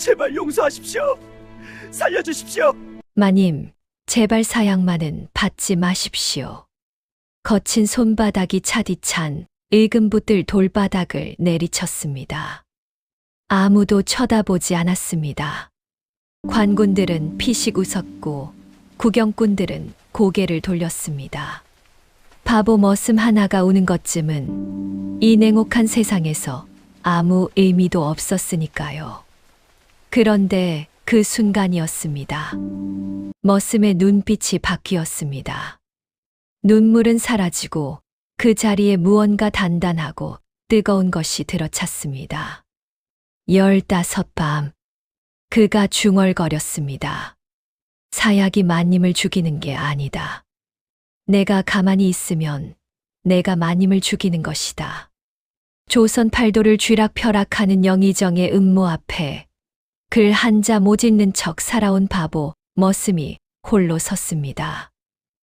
제발 용서하십시오. 살려주십시오. 마님, 제발 사양만은 받지 마십시오. 거친 손바닥이 차디찬 일금붙들 돌바닥을 내리쳤습니다. 아무도 쳐다보지 않았습니다. 관군들은 피식 웃었고 구경꾼들은 고개를 돌렸습니다. 바보 머슴 하나가 우는 것쯤은 이 냉혹한 세상에서 아무 의미도 없었으니까요. 그런데 그 순간이었습니다. 머슴의 눈빛이 바뀌었습니다. 눈물은 사라지고 그 자리에 무언가 단단하고 뜨거운 것이 들어찼습니다. 15밤, 그가 중얼거렸습니다. 사약이 마님을 죽이는 게 아니다. 내가 가만히 있으면 내가 마님을 죽이는 것이다. 조선 팔도를 쥐락펴락하는 영의정의 음모 앞에 글 한자 못 읽는 척 살아온 바보 머슴이 홀로 섰습니다.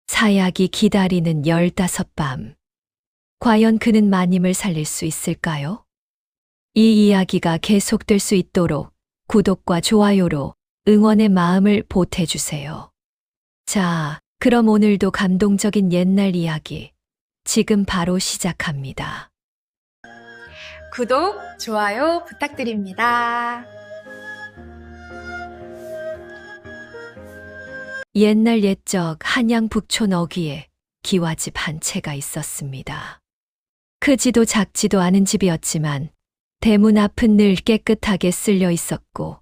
사약이 기다리는 15밤. 과연 그는 마님을 살릴 수 있을까요? 이 이야기가 계속될 수 있도록 구독과 좋아요로 응원의 마음을 보태주세요. 자, 그럼 오늘도 감동적인 옛날 이야기 지금 바로 시작합니다. 구독, 좋아요 부탁드립니다. 옛날 옛적 한양 북촌 어귀에 기와집 한 채가 있었습니다. 크지도 작지도 않은 집이었지만 대문 앞은 늘 깨끗하게 쓸려 있었고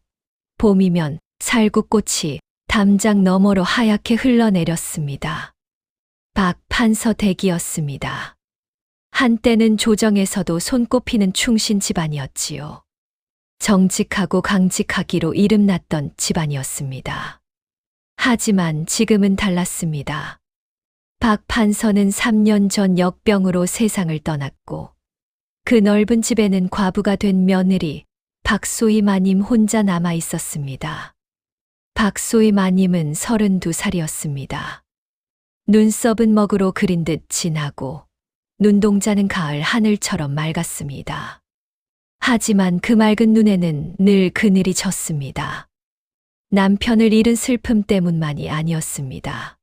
봄이면 살구꽃이 담장 너머로 하얗게 흘러내렸습니다. 박판서댁이었습니다. 한때는 조정에서도 손꼽히는 충신 집안이었지요. 정직하고 강직하기로 이름났던 집안이었습니다. 하지만 지금은 달랐습니다. 박 판서는 3년 전 역병으로 세상을 떠났고 그 넓은 집에는 과부가 된 며느리 박소희 마님 혼자 남아 있었습니다. 박소희 마님은 32살이었습니다. 눈썹은 먹으로 그린 듯 진하고 눈동자는 가을 하늘처럼 맑았습니다. 하지만 그 맑은 눈에는 늘 그늘이 졌습니다. 남편을 잃은 슬픔 때문만이 아니었습니다.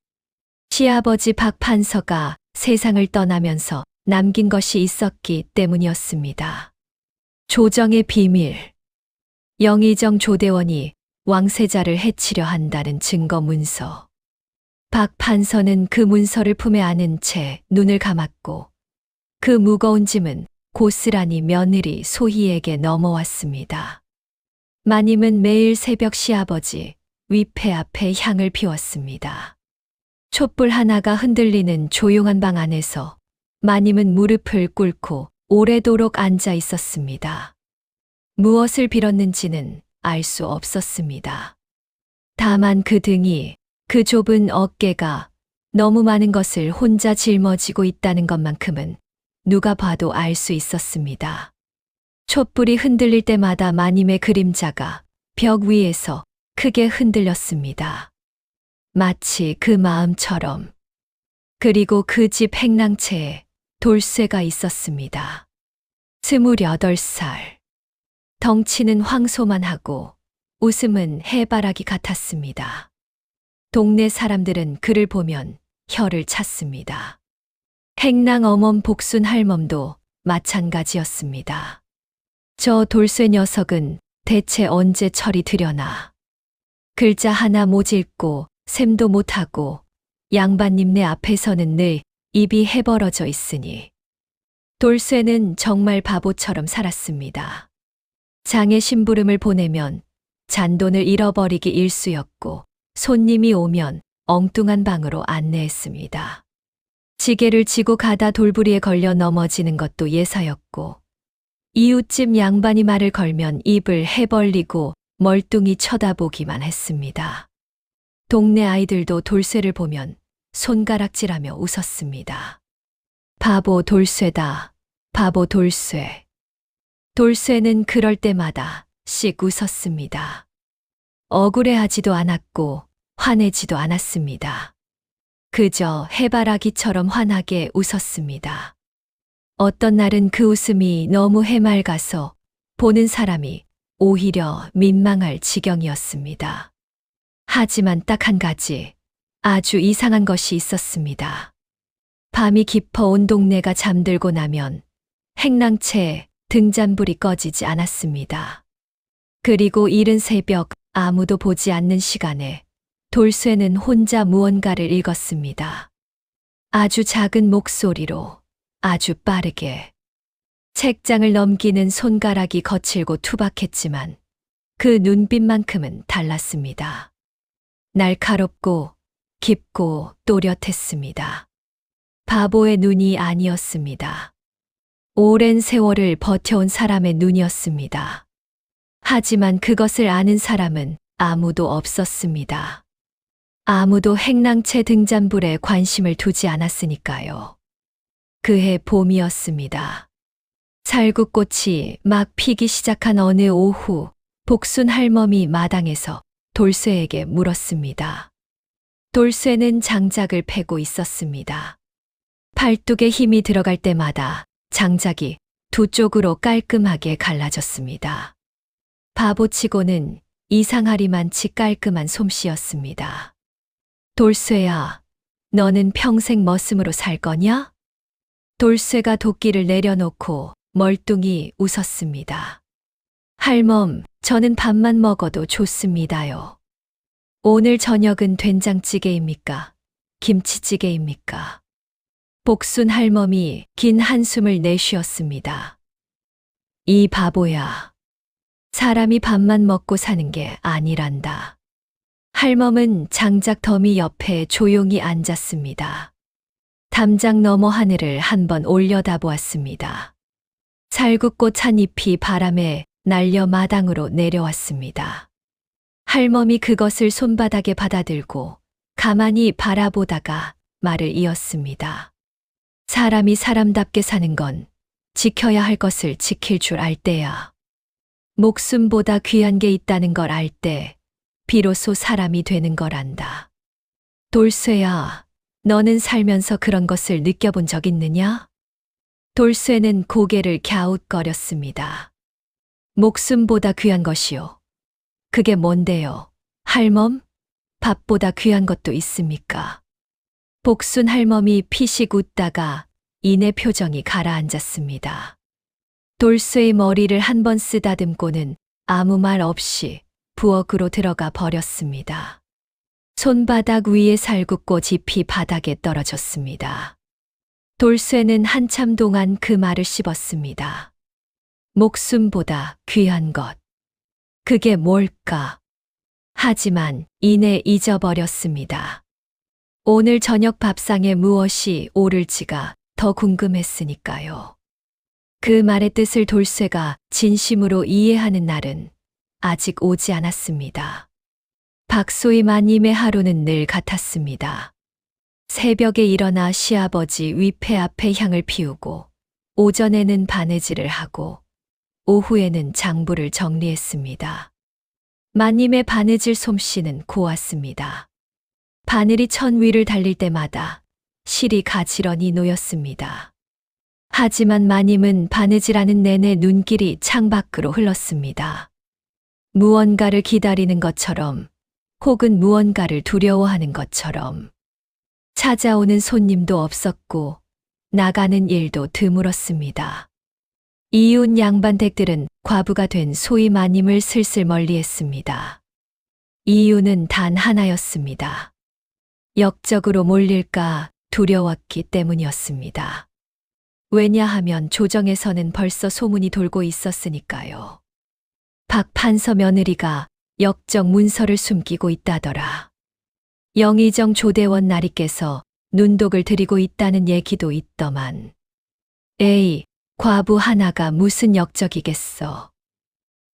시아버지 박 판서가 세상을 떠나면서 남긴 것이 있었기 때문이었습니다. 조정의 비밀. 영의정 조대원이 왕세자를 해치려 한다는 증거 문서. 박 판서는 그 문서를 품에 안은 채 눈을 감았고 그 무거운 짐은 고스란히 며느리 소희에게 넘어왔습니다. 마님은 매일 새벽 시아버지 위패 앞에 향을 피웠습니다. 촛불 하나가 흔들리는 조용한 방 안에서 마님은 무릎을 꿇고 오래도록 앉아 있었습니다. 무엇을 빌었는지는 알 수 없었습니다. 다만 그 등이, 그 좁은 어깨가 너무 많은 것을 혼자 짊어지고 있다는 것만큼은 누가 봐도 알 수 있었습니다. 촛불이 흔들릴 때마다 마님의 그림자가 벽 위에서 크게 흔들렸습니다. 마치 그 마음처럼. 그리고 그 집 행랑채에 돌쇠가 있었습니다. 28살. 덩치는 황소만하고 웃음은 해바라기 같았습니다. 동네 사람들은 그를 보면 혀를 찼습니다. 행랑 어멈 복순 할멈도 마찬가지였습니다. 저 돌쇠 녀석은 대체 언제 철이 들여나. 글자 하나 못 읽고 셈도 못하고 양반님네 앞에서는 늘 입이 해벌어져 있으니. 돌쇠는 정말 바보처럼 살았습니다. 장애 심부름을 보내면 잔돈을 잃어버리기 일쑤였고 손님이 오면 엉뚱한 방으로 안내했습니다. 지게를 지고 가다 돌부리에 걸려 넘어지는 것도 예사였고 이웃집 양반이 말을 걸면 입을 해벌리고 멀뚱히 쳐다보기만 했습니다. 동네 아이들도 돌쇠를 보면 손가락질하며 웃었습니다. 바보 돌쇠다. 바보 돌쇠. 돌쇠는 그럴 때마다 씩 웃었습니다. 억울해하지도 않았고 화내지도 않았습니다. 그저 해바라기처럼 환하게 웃었습니다. 어떤 날은 그 웃음이 너무 해맑아서 보는 사람이 오히려 민망할 지경이었습니다. 하지만 딱 한 가지 아주 이상한 것이 있었습니다. 밤이 깊어 온 동네가 잠들고 나면 행랑채 등잔불이 꺼지지 않았습니다. 그리고 이른 새벽 아무도 보지 않는 시간에 돌쇠는 혼자 무언가를 읽었습니다. 아주 작은 목소리로 아주 빠르게. 책장을 넘기는 손가락이 거칠고 투박했지만 그 눈빛만큼은 달랐습니다. 날카롭고 깊고 또렷했습니다. 바보의 눈이 아니었습니다. 오랜 세월을 버텨온 사람의 눈이었습니다. 하지만 그것을 아는 사람은 아무도 없었습니다. 아무도 행랑채 등잔불에 관심을 두지 않았으니까요. 그해 봄이었습니다. 살구꽃이 막 피기 시작한 어느 오후, 복순 할멈이 마당에서 돌쇠에게 물었습니다. 돌쇠는 장작을 패고 있었습니다. 팔뚝에 힘이 들어갈 때마다 장작이 두 쪽으로 깔끔하게 갈라졌습니다. 바보치고는 이상하리만치 깔끔한 솜씨였습니다. 돌쇠야, 너는 평생 머슴으로 살 거냐? 돌쇠가 도끼를 내려놓고 멀뚱히 웃었습니다. 할멈, 저는 밥만 먹어도 좋습니다요. 오늘 저녁은 된장찌개입니까? 김치찌개입니까? 복순 할멈이 긴 한숨을 내쉬었습니다. 이 바보야. 사람이 밥만 먹고 사는 게 아니란다. 할멈은 장작 더미 옆에 조용히 앉았습니다. 담장 너머 하늘을 한번 올려다보았습니다. 살구꽃 한 잎이 바람에 날려 마당으로 내려왔습니다. 할멈이 그것을 손바닥에 받아들고 가만히 바라보다가 말을 이었습니다. 사람이 사람답게 사는 건 지켜야 할 것을 지킬 줄 알 때야. 목숨보다 귀한 게 있다는 걸 알 때 비로소 사람이 되는 거란다. 돌쇠야, 너는 살면서 그런 것을 느껴본 적 있느냐? 돌쇠는 고개를 갸웃거렸습니다. 목숨보다 귀한 것이요. 그게 뭔데요? 할멈? 밥보다 귀한 것도 있습니까? 복순 할멈이 피식 웃다가 이내 표정이 가라앉았습니다. 돌쇠의 머리를 한 번 쓰다듬고는 아무 말 없이 부엌으로 들어가 버렸습니다. 손바닥 위에 살구꽃 잎이 바닥에 떨어졌습니다. 돌쇠는 한참 동안 그 말을 씹었습니다. 목숨보다 귀한 것. 그게 뭘까? 하지만 이내 잊어버렸습니다. 오늘 저녁 밥상에 무엇이 오를지가 더 궁금했으니까요. 그 말의 뜻을 돌쇠가 진심으로 이해하는 날은 아직 오지 않았습니다. 박소희 마님의 하루는 늘 같았습니다. 새벽에 일어나 시아버지 위패 앞에 향을 피우고 오전에는 바느질을 하고 오후에는 장부를 정리했습니다. 마님의 바느질 솜씨는 고왔습니다. 바늘이 천 위를 달릴 때마다 실이 가지런히 놓였습니다. 하지만 마님은 바느질하는 내내 눈길이 창밖으로 흘렀습니다. 무언가를 기다리는 것처럼 혹은 무언가를 두려워하는 것처럼. 찾아오는 손님도 없었고 나가는 일도 드물었습니다. 이웃 양반댁들은 과부가 된 소위 마님을 슬슬 멀리했습니다. 이유는 단 하나였습니다. 역적으로 몰릴까 두려웠기 때문이었습니다. 왜냐하면 조정에서는 벌써 소문이 돌고 있었으니까요. 박 판서 며느리가 역적 문서를 숨기고 있다더라. 영의정 조대원 나리께서 눈독을 들이고 있다는 얘기도 있더만. 에이, 과부 하나가 무슨 역적이겠어.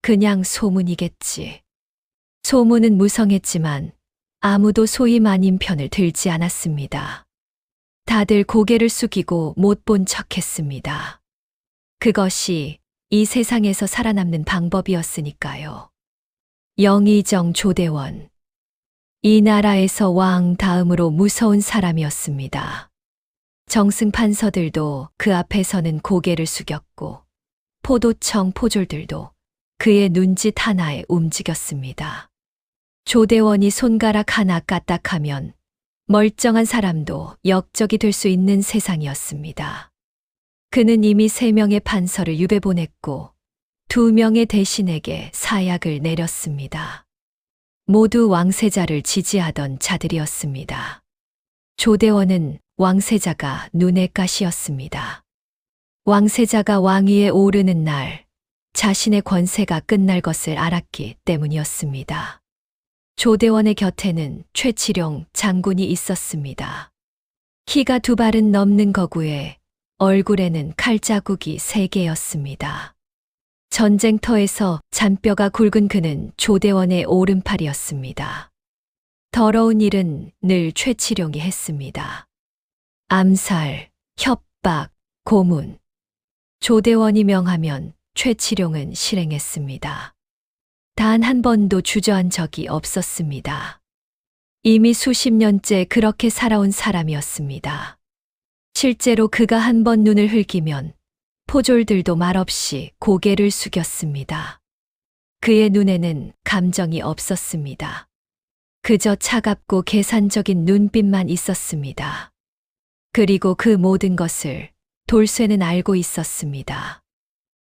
그냥 소문이겠지. 소문은 무성했지만 아무도 소위 마님 편을 들지 않았습니다. 다들 고개를 숙이고 못 본 척했습니다. 그것이 이 세상에서 살아남는 방법이었으니까요. 영의정 조대원. 이 나라에서 왕 다음으로 무서운 사람이었습니다. 정승 판서들도 그 앞에서는 고개를 숙였고 포도청 포졸들도 그의 눈짓 하나에 움직였습니다. 조대원이 손가락 하나 까딱하면 멀쩡한 사람도 역적이 될 수 있는 세상이었습니다. 그는 이미 3명의 판서를 유배 보냈고 2명의 대신에게 사약을 내렸습니다. 모두 왕세자를 지지하던 자들이었습니다. 조대원은 왕세자가 눈의 가시였습니다. 왕세자가 왕위에 오르는 날 자신의 권세가 끝날 것을 알았기 때문이었습니다. 조대원의 곁에는 최치룡 장군이 있었습니다. 키가 2발은 넘는 거구에 얼굴에는 칼자국이 3개였습니다. 전쟁터에서 잔뼈가 굵은 그는 조대원의 오른팔이었습니다. 더러운 일은 늘 최치룡이 했습니다. 암살, 협박, 고문. 조대원이 명하면 최치룡은 실행했습니다. 단 한 번도 주저한 적이 없었습니다. 이미 수십 년째 그렇게 살아온 사람이었습니다. 실제로 그가 한 번 눈을 흘기면 포졸들도 말없이 고개를 숙였습니다. 그의 눈에는 감정이 없었습니다. 그저 차갑고 계산적인 눈빛만 있었습니다. 그리고 그 모든 것을 돌쇠는 알고 있었습니다.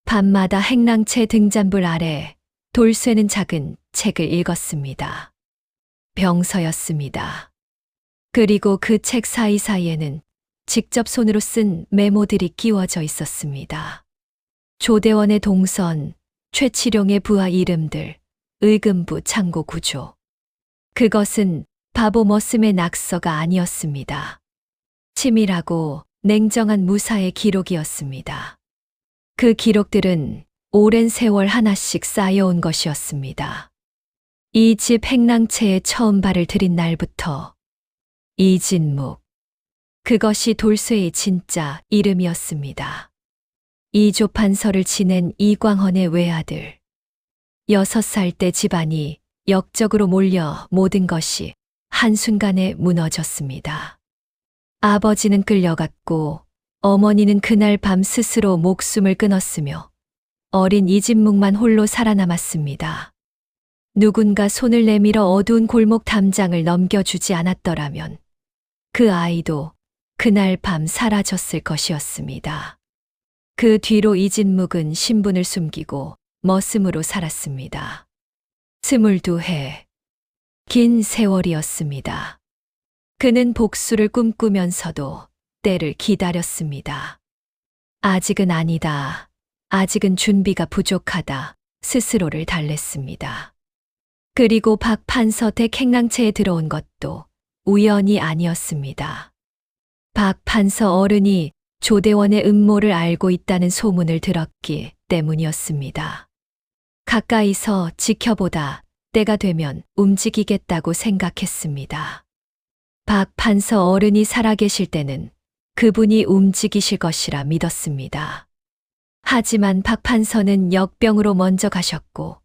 밤마다 행랑채 등잔불 아래 돌쇠는 작은 책을 읽었습니다. 병서였습니다. 그리고 그 책 사이사이에는 직접 손으로 쓴 메모들이 끼워져 있었습니다. 조대원의 동선, 최치룡의 부하 이름들, 의금부 창고 구조. 그것은 바보 머슴의 낙서가 아니었습니다. 치밀하고 냉정한 무사의 기록이었습니다. 그 기록들은 오랜 세월 하나씩 쌓여온 것이었습니다. 이 집 행랑채에 처음 발을 들인 날부터 이진묵. 그것이 돌쇠의 진짜 이름이었습니다. 이조 판서를 지낸 이광헌의 외아들. 6살 때 집안이 역적으로 몰려 모든 것이 한순간에 무너졌습니다. 아버지는 끌려갔고 어머니는 그날 밤 스스로 목숨을 끊었으며 어린 이진묵만 홀로 살아남았습니다. 누군가 손을 내밀어 어두운 골목 담장을 넘겨주지 않았더라면 그 아이도 그날 밤 사라졌을 것이었습니다. 그 뒤로 이진묵은 신분을 숨기고 머슴으로 살았습니다. 22해. 긴 세월이었습니다. 그는 복수를 꿈꾸면서도 때를 기다렸습니다. 아직은 아니다. 아직은 준비가 부족하다. 스스로를 달랬습니다. 그리고 박 판서 댁 행랑채에 들어온 것도 우연이 아니었습니다. 박 판서 어른이 조대원의 음모를 알고 있다는 소문을 들었기 때문이었습니다. 가까이서 지켜보다 때가 되면 움직이겠다고 생각했습니다. 박 판서 어른이 살아계실 때는 그분이 움직이실 것이라 믿었습니다. 하지만 박 판서는 역병으로 먼저 가셨고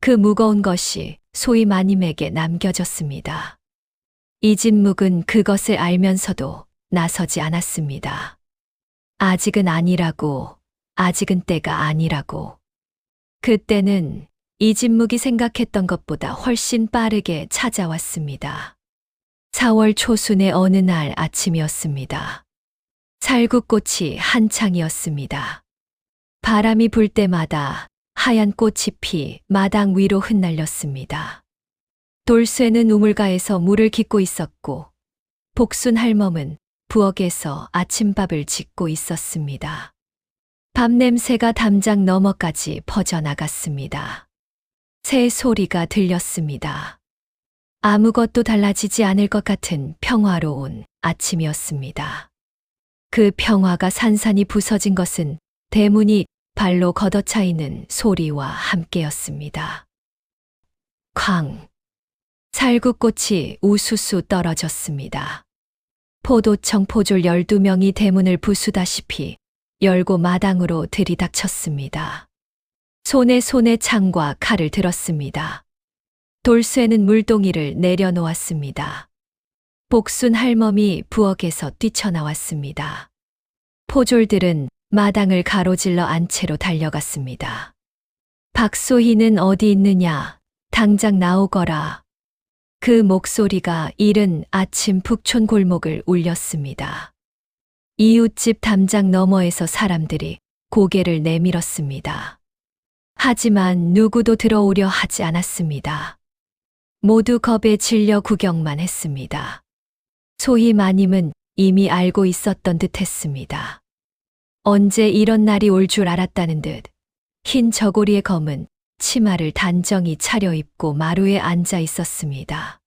그 무거운 것이 소위 마님에게 남겨졌습니다. 이진묵은 그것을 알면서도 나서지 않았습니다. 아직은 아니라고, 아직은 때가 아니라고. 그때는 이진묵이 생각했던 것보다 훨씬 빠르게 찾아왔습니다. 4월 초순의 어느 날 아침이었습니다. 살구꽃이 한창이었습니다. 바람이 불 때마다 하얀 꽃이 피 마당 위로 흩날렸습니다. 돌쇠는 우물가에서 물을 깃고 있었고 복순 할멈은 부엌에서 아침밥을 짓고 있었습니다. 밥 냄새가 담장 너머까지 퍼져나갔습니다. 새 소리가 들렸습니다. 아무것도 달라지지 않을 것 같은 평화로운 아침이었습니다. 그 평화가 산산이 부서진 것은 대문이 발로 걷어차이는 소리와 함께였습니다. 쾅! 살구꽃이 우수수 떨어졌습니다. 포도청 포졸 12명이 대문을 부수다시피 열고 마당으로 들이닥쳤습니다. 손에 창과 칼을 들었습니다. 돌쇠는 물동이를 내려놓았습니다. 복순 할멈이 부엌에서 뛰쳐나왔습니다. 포졸들은 마당을 가로질러 안채로 달려갔습니다. 박소희는 어디 있느냐? 당장 나오거라. 그 목소리가 이른 아침 북촌 골목을 울렸습니다. 이웃집 담장 너머에서 사람들이 고개를 내밀었습니다. 하지만 누구도 들어오려 하지 않았습니다. 모두 겁에 질려 구경만 했습니다. 소희 마님은 이미 알고 있었던 듯 했습니다. 언제 이런 날이 올 줄 알았다는 듯 흰 저고리의 검은 치마를 단정히 차려입고 마루에 앉아 있었습니다.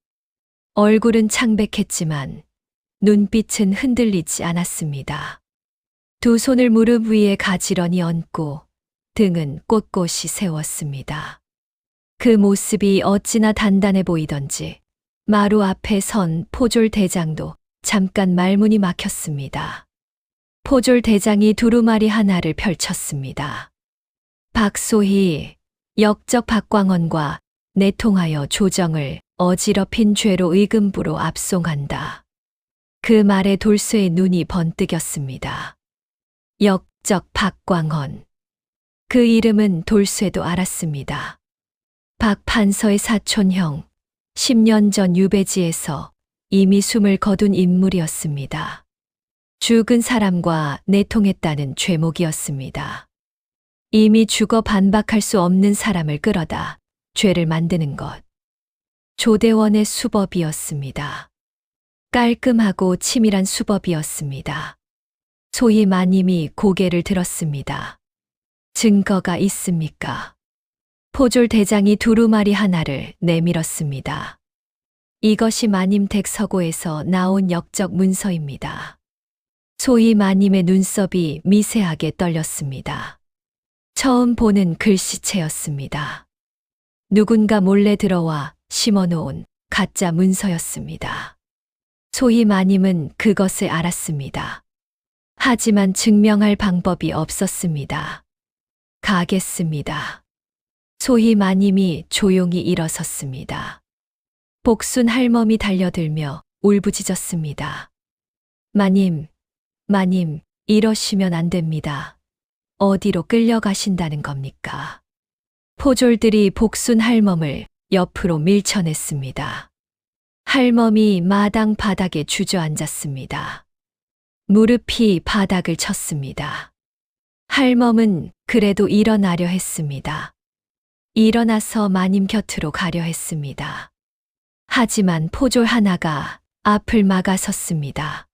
얼굴은 창백했지만 눈빛은 흔들리지 않았습니다. 두 손을 무릎 위에 가지런히 얹고 등은 꼿꼿이 세웠습니다. 그 모습이 어찌나 단단해 보이던지 마루 앞에 선 포졸 대장도 잠깐 말문이 막혔습니다. 포졸 대장이 두루마리 하나를 펼쳤습니다. 박소희, 역적 박광원과 내통하여 조정을 어지럽힌 죄로 의금부로 압송한다. 그 말에 돌쇠의 눈이 번뜩였습니다. 역적 박광원. 그 이름은 돌쇠도 알았습니다. 박 판서의 사촌형, 10년 전 유배지에서 이미 숨을 거둔 인물이었습니다. 죽은 사람과 내통했다는 죄목이었습니다. 이미 죽어 반박할 수 없는 사람을 끌어다 죄를 만드는 것. 조대원의 수법이었습니다. 깔끔하고 치밀한 수법이었습니다. 소희 마님이 고개를 들었습니다. 증거가 있습니까? 포졸 대장이 두루마리 하나를 내밀었습니다. 이것이 마님 댁 서고에서 나온 역적 문서입니다. 소희 마님의 눈썹이 미세하게 떨렸습니다. 처음 보는 글씨체였습니다. 누군가 몰래 들어와 심어놓은 가짜 문서였습니다. 소희 마님은 그것을 알았습니다. 하지만 증명할 방법이 없었습니다. 가겠습니다. 소희 마님이 조용히 일어섰습니다. 복순 할멈이 달려들며 울부짖었습니다. 마님, 마님, 이러시면 안 됩니다. 어디로 끌려가신다는 겁니까? 포졸들이 복순 할멈을 옆으로 밀쳐냈습니다. 할멈이 마당 바닥에 주저앉았습니다. 무릎이 바닥을 쳤습니다. 할멈은 그래도 일어나려 했습니다. 일어나서 마님 곁으로 가려 했습니다. 하지만 포졸 하나가 앞을 막아 섰습니다.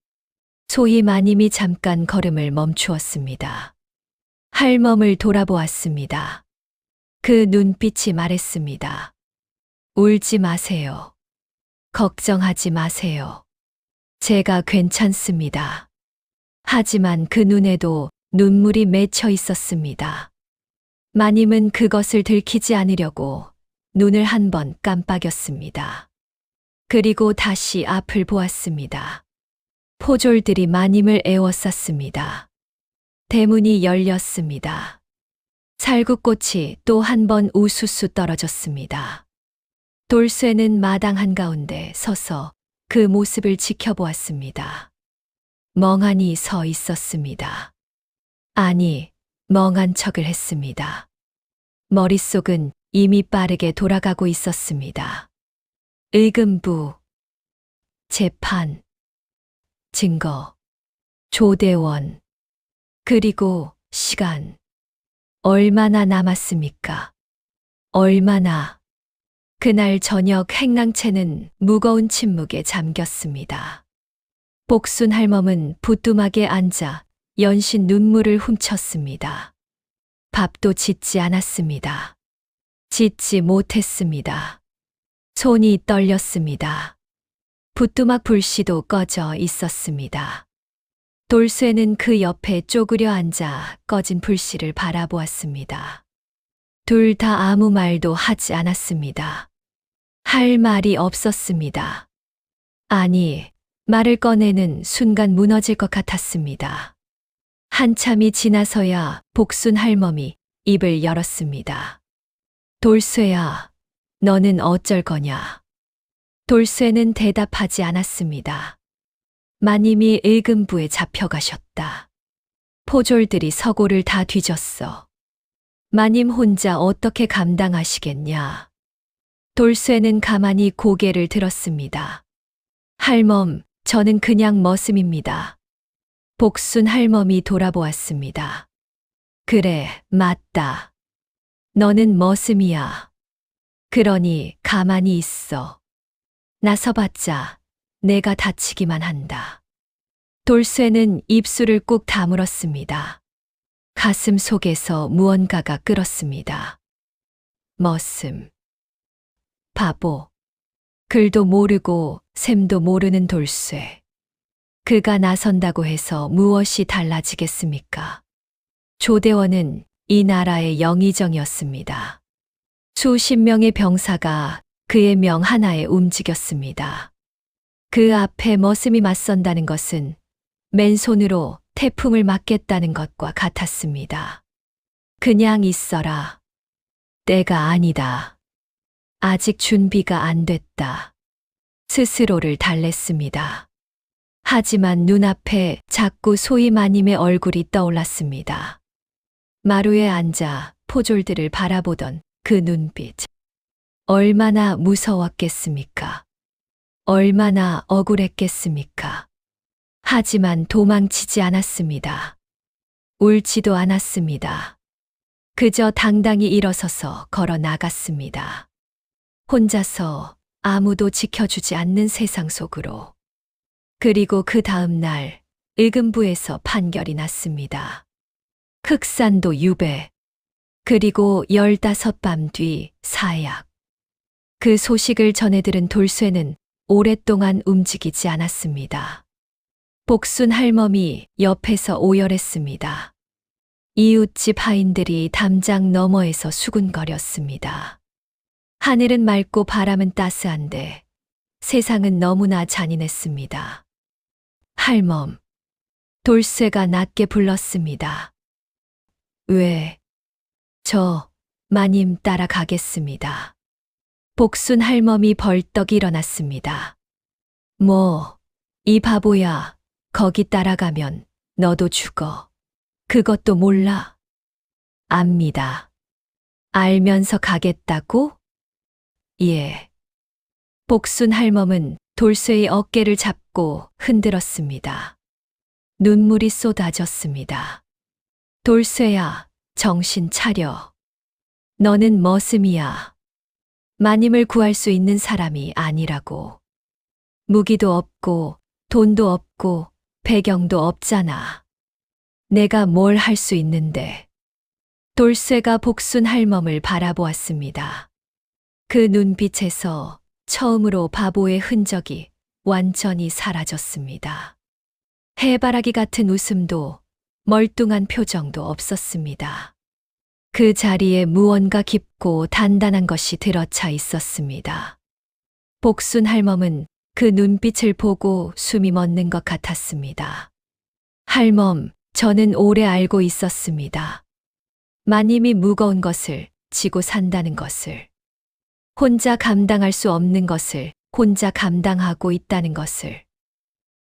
소희 마님이 잠깐 걸음을 멈추었습니다. 할멈을 돌아보았습니다. 그 눈빛이 말했습니다. 울지 마세요. 걱정하지 마세요. 제가 괜찮습니다. 하지만 그 눈에도 눈물이 맺혀 있었습니다. 마님은 그것을 들키지 않으려고 눈을 한 번 깜빡였습니다. 그리고 다시 앞을 보았습니다. 포졸들이 마님을 에워쌌습니다. 대문이 열렸습니다. 살구꽃이 또 한 번 우수수 떨어졌습니다. 돌쇠는 마당 한가운데 서서 그 모습을 지켜보았습니다. 멍하니 서 있었습니다. 아니, 멍한 척을 했습니다. 머릿속은 이미 빠르게 돌아가고 있었습니다. 의금부, 재판, 증거, 조대원, 그리고 시간. 얼마나 남았습니까? 얼마나. 그날 저녁 행랑채는 무거운 침묵에 잠겼습니다. 복순 할멈은 부뚜막에 앉아 연신 눈물을 훔쳤습니다. 밥도 짓지 않았습니다. 짓지 못했습니다. 손이 떨렸습니다. 부뚜막 불씨도 꺼져 있었습니다. 돌쇠는 그 옆에 쪼그려 앉아 꺼진 불씨를 바라보았습니다. 둘 다 아무 말도 하지 않았습니다. 할 말이 없었습니다. 아니, 말을 꺼내는 순간 무너질 것 같았습니다. 한참이 지나서야 복순 할멈이 입을 열었습니다. 돌쇠야, 너는 어쩔 거냐? 돌쇠는 대답하지 않았습니다. 마님이 의금부에 잡혀가셨다. 포졸들이 서고를 다 뒤졌어. 마님 혼자 어떻게 감당하시겠냐. 돌쇠는 가만히 고개를 들었습니다. 할멈, 저는 그냥 머슴입니다. 복순 할멈이 돌아보았습니다. 그래, 맞다. 너는 머슴이야. 그러니 가만히 있어. 나서봤자 내가 다치기만 한다. 돌쇠는 입술을 꾹 다물었습니다. 가슴 속에서 무언가가 끓었습니다. 머슴. 바보. 글도 모르고 셈도 모르는 돌쇠. 그가 나선다고 해서 무엇이 달라지겠습니까? 조대원은 이 나라의 영의정이었습니다. 수십 명의 병사가 그의 명 하나에 움직였습니다. 그 앞에 머슴이 맞선다는 것은 맨손으로 태풍을 막겠다는 것과 같았습니다. 그냥 있어라. 때가 아니다. 아직 준비가 안 됐다. 스스로를 달랬습니다. 하지만 눈앞에 자꾸 소위 마님의 얼굴이 떠올랐습니다. 마루에 앉아 포졸들을 바라보던 그 눈빛. 얼마나 무서웠겠습니까? 얼마나 억울했겠습니까? 하지만 도망치지 않았습니다. 울지도 않았습니다. 그저 당당히 일어서서 걸어 나갔습니다. 혼자서 아무도 지켜주지 않는 세상 속으로. 그리고 그 다음 날 의금부에서 판결이 났습니다. 흑산도 유배, 그리고 15밤 뒤 사약. 그 소식을 전해 들은 돌쇠는 오랫동안 움직이지 않았습니다. 복순 할멈이 옆에서 오열했습니다. 이웃집 하인들이 담장 너머에서 수군거렸습니다. 하늘은 맑고 바람은 따스한데 세상은 너무나 잔인했습니다. 할멈, 돌쇠가 낮게 불렀습니다. 왜? 저 마님 따라가겠습니다. 복순 할멈이 벌떡 일어났습니다. 뭐, 이 바보야, 거기 따라가면 너도 죽어. 그것도 몰라? 압니다. 알면서 가겠다고? 예. 복순 할멈은 돌쇠의 어깨를 잡고 흔들었습니다. 눈물이 쏟아졌습니다. 돌쇠야, 정신 차려. 너는 머슴이야. 마님을 구할 수 있는 사람이 아니라고. 무기도 없고 돈도 없고 배경도 없잖아. 내가 뭘 할 수 있는데. 돌쇠가 복순 할멈을 바라보았습니다. 그 눈빛에서 처음으로 바보의 흔적이 완전히 사라졌습니다. 해바라기 같은 웃음도 멀뚱한 표정도 없었습니다. 그 자리에 무언가 깊고 단단한 것이 들어차 있었습니다. 복순 할멈은 그 눈빛을 보고 숨이 멎는 것 같았습니다. 할멈, 저는 오래 알고 있었습니다. 마님이 무거운 것을 지고 산다는 것을. 혼자 감당할 수 없는 것을 혼자 감당하고 있다는 것을.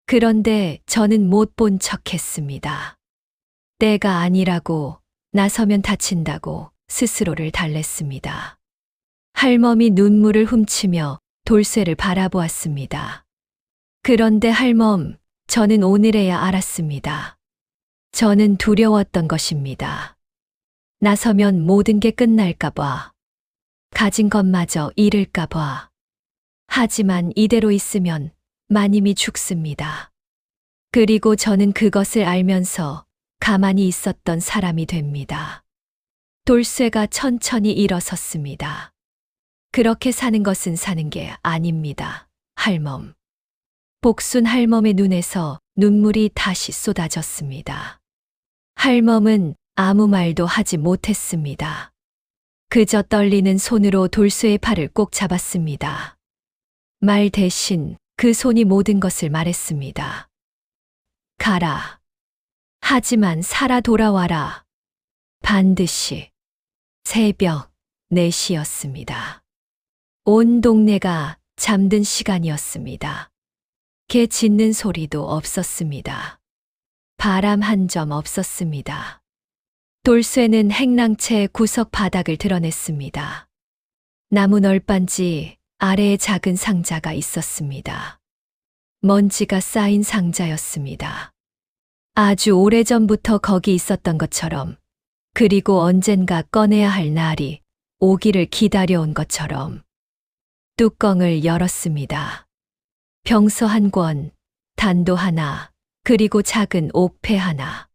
그런데 저는 못 본 척 했습니다. 때가 아니라고, 나서면 다친다고 스스로를 달랬습니다. 할멈이 눈물을 훔치며 돌쇠를 바라보았습니다. 그런데 할멈, 저는 오늘에야 알았습니다. 저는 두려웠던 것입니다. 나서면 모든 게 끝날까봐. 가진 것마저 잃을까봐. 하지만 이대로 있으면 마님이 죽습니다. 그리고 저는 그것을 알면서 가만히 있었던 사람이 됩니다. 돌쇠가 천천히 일어섰습니다. 그렇게 사는 것은 사는 게 아닙니다, 할멈. 복순 할멈의 눈에서 눈물이 다시 쏟아졌습니다. 할멈은 아무 말도 하지 못했습니다. 그저 떨리는 손으로 돌쇠의 팔을 꼭 잡았습니다. 말 대신 그 손이 모든 것을 말했습니다. 가라. 하지만 살아 돌아와라. 반드시. 새벽 4시였습니다. 온 동네가 잠든 시간이었습니다. 개 짖는 소리도 없었습니다. 바람 한 점 없었습니다. 돌쇠는 행랑채 구석 바닥을 드러냈습니다. 나무 널빤지 아래에 작은 상자가 있었습니다. 먼지가 쌓인 상자였습니다. 아주 오래전부터 거기 있었던 것처럼, 그리고 언젠가 꺼내야 할 날이 오기를 기다려온 것처럼. 뚜껑을 열었습니다. 병서 한 권, 단도 하나, 그리고 작은 옥패 하나.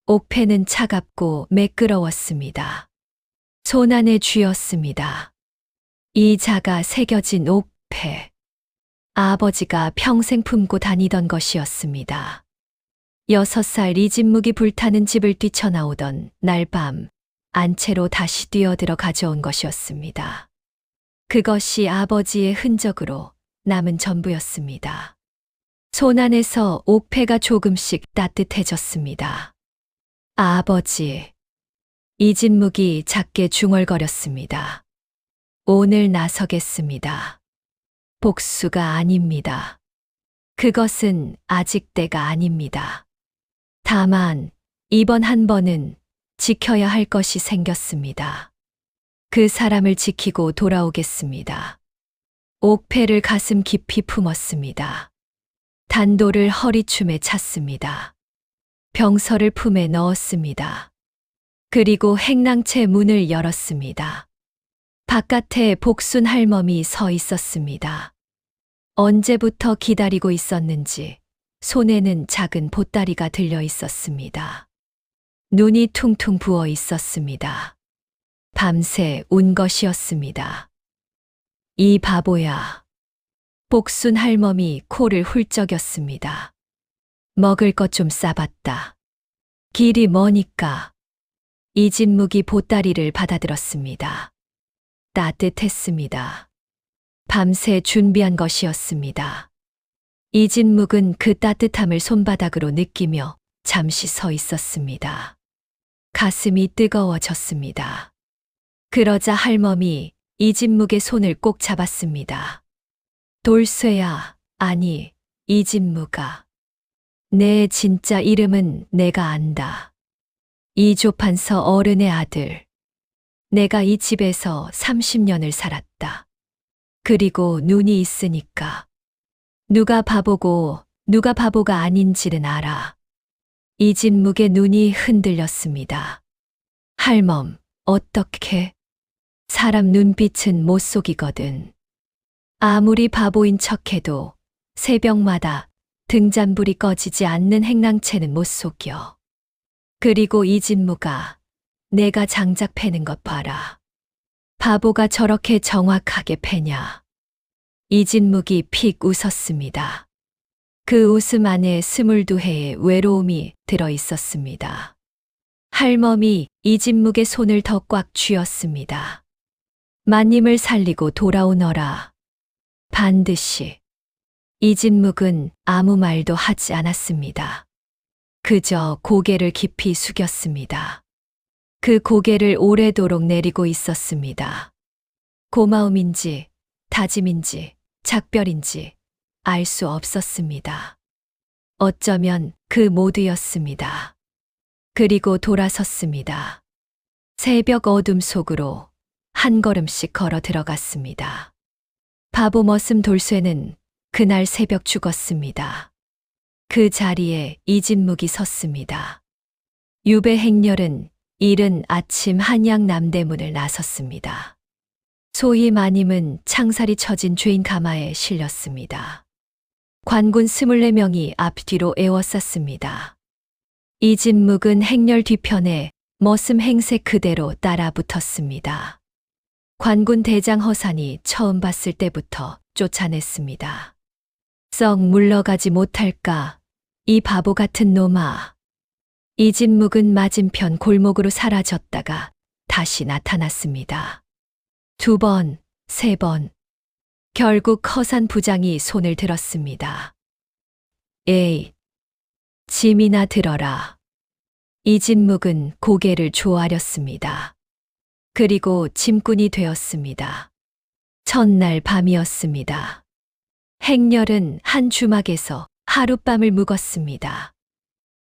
옥패는 차갑고 매끄러웠습니다. 손 안에 쥐었습니다. 이 자가 새겨진 옥패. 아버지가 평생 품고 다니던 것이었습니다. 6살 이진묵이 불타는 집을 뛰쳐나오던 날밤, 안채로 다시 뛰어들어 가져온 것이었습니다. 그것이 아버지의 흔적으로 남은 전부였습니다. 손 안에서 옥패가 조금씩 따뜻해졌습니다. 아버지. 이진묵이 작게 중얼거렸습니다. 오늘 나서겠습니다. 복수가 아닙니다. 그것은 아직 때가 아닙니다. 다만 이번 한 번은 지켜야 할 것이 생겼습니다. 그 사람을 지키고 돌아오겠습니다. 옥패를 가슴 깊이 품었습니다. 단도를 허리춤에 찼습니다. 병서를 품에 넣었습니다. 그리고 행랑채 문을 열었습니다. 바깥에 복순 할멈이 서 있었습니다. 언제부터 기다리고 있었는지 손에는 작은 보따리가 들려 있었습니다. 눈이 퉁퉁 부어 있었습니다. 밤새 운 것이었습니다. 이 바보야. 복순 할멈이 코를 훌쩍였습니다. 먹을 것 좀 싸봤다. 길이 머니까. 이진묵이 보따리를 받아들었습니다. 따뜻했습니다. 밤새 준비한 것이었습니다. 이진묵은 그 따뜻함을 손바닥으로 느끼며 잠시 서 있었습니다. 가슴이 뜨거워졌습니다. 그러자 할멈이 이진묵의 손을 꼭 잡았습니다. 돌쇠야, 아니, 이진묵아. 내 진짜 이름은 내가 안다. 이조판서 어른의 아들. 내가 이 집에서 30년을 살았다. 그리고 눈이 있으니까. 누가 바보고 누가 바보가 아닌지는 알아. 이진묵의 눈이 흔들렸습니다. 할멈, 어떻게? 사람 눈빛은 못 속이거든. 아무리 바보인 척해도 새벽마다 등잔불이 꺼지지 않는 행랑채는 못 속여. 그리고 이진묵아, 내가 장작 패는 것 봐라. 바보가 저렇게 정확하게 패냐. 이진묵이 픽 웃었습니다. 그 웃음 안에 22해의 외로움이 들어 있었습니다. 할멈이 이진묵의 손을 더 꽉 쥐었습니다. 마님을 살리고 돌아오너라. 반드시. 이진묵은 아무 말도 하지 않았습니다. 그저 고개를 깊이 숙였습니다. 그 고개를 오래도록 내리고 있었습니다. 고마움인지, 다짐인지, 작별인지 알 수 없었습니다. 어쩌면 그 모두였습니다. 그리고 돌아섰습니다. 새벽 어둠 속으로 한 걸음씩 걸어 들어갔습니다. 바보 머슴 돌쇠는 그날 새벽 죽었습니다. 그 자리에 이진묵이 섰습니다. 유배 행렬은 이른 아침 한양 남대문을 나섰습니다. 소희 마님은 창살이 쳐진 죄인 가마에 실렸습니다. 관군 24명이 앞뒤로 에워쌌습니다. 이진묵은 행렬 뒤편에 머슴 행세 그대로 따라 붙었습니다. 관군 대장 허산이 처음 봤을 때부터 쫓아냈습니다. 썩 물러가지 못할까, 이 바보 같은 놈아. 이진묵은 맞은편 골목으로 사라졌다가 다시 나타났습니다. 2번, 3번. 결국 허산 부장이 손을 들었습니다. 에이, 짐이나 들어라. 이진묵은 고개를 조아렸습니다. 그리고 짐꾼이 되었습니다. 첫날 밤이었습니다. 행렬은 한 주막에서 하룻밤을 묵었습니다.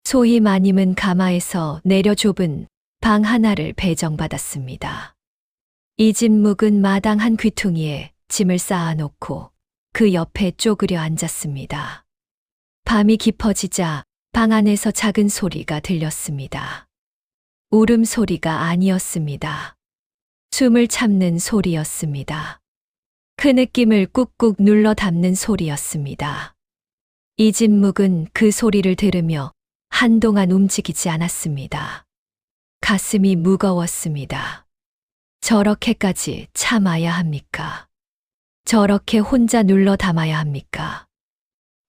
소희 마님은 가마에서 내려 좁은 방 하나를 배정받았습니다. 이진묵은 마당 한 귀퉁이에 짐을 쌓아놓고 그 옆에 쪼그려 앉았습니다. 밤이 깊어지자 방 안에서 작은 소리가 들렸습니다. 울음소리가 아니었습니다. 숨을 참는 소리였습니다. 그 느낌을 꾹꾹 눌러 담는 소리였습니다. 이진묵은 그 소리를 들으며 한동안 움직이지 않았습니다. 가슴이 무거웠습니다. 저렇게까지 참아야 합니까? 저렇게 혼자 눌러 담아야 합니까?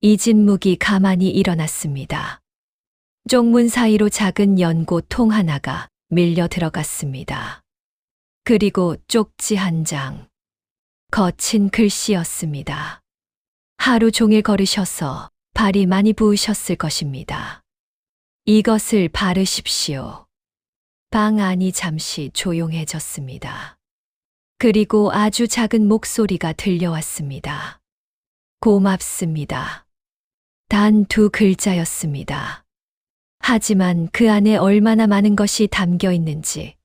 이진묵이 가만히 일어났습니다. 쪽문 사이로 작은 연고통 하나가 밀려 들어갔습니다. 그리고 쪽지 한 장. 거친 글씨였습니다. 하루 종일 걸으셔서 발이 많이 부으셨을 것입니다. 이것을 바르십시오. 방 안이 잠시 조용해졌습니다. 그리고 아주 작은 목소리가 들려왔습니다. 고맙습니다. 단 2글자였습니다. 하지만 그 안에 얼마나 많은 것이 담겨 있는지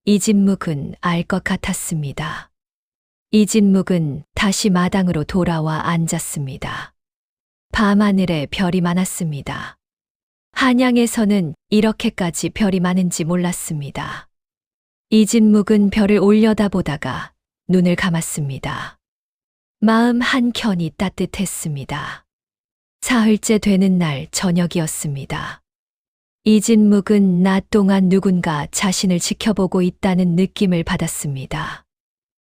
이진묵은 알 것 같았습니다. 이진묵은 다시 마당으로 돌아와 앉았습니다. 밤하늘에 별이 많았습니다. 한양에서는 이렇게까지 별이 많은지 몰랐습니다. 이진묵은 별을 올려다보다가 눈을 감았습니다. 마음 한켠이 따뜻했습니다. 사흘째 되는 날 저녁이었습니다. 이진묵은 낮 동안 누군가 자신을 지켜보고 있다는 느낌을 받았습니다.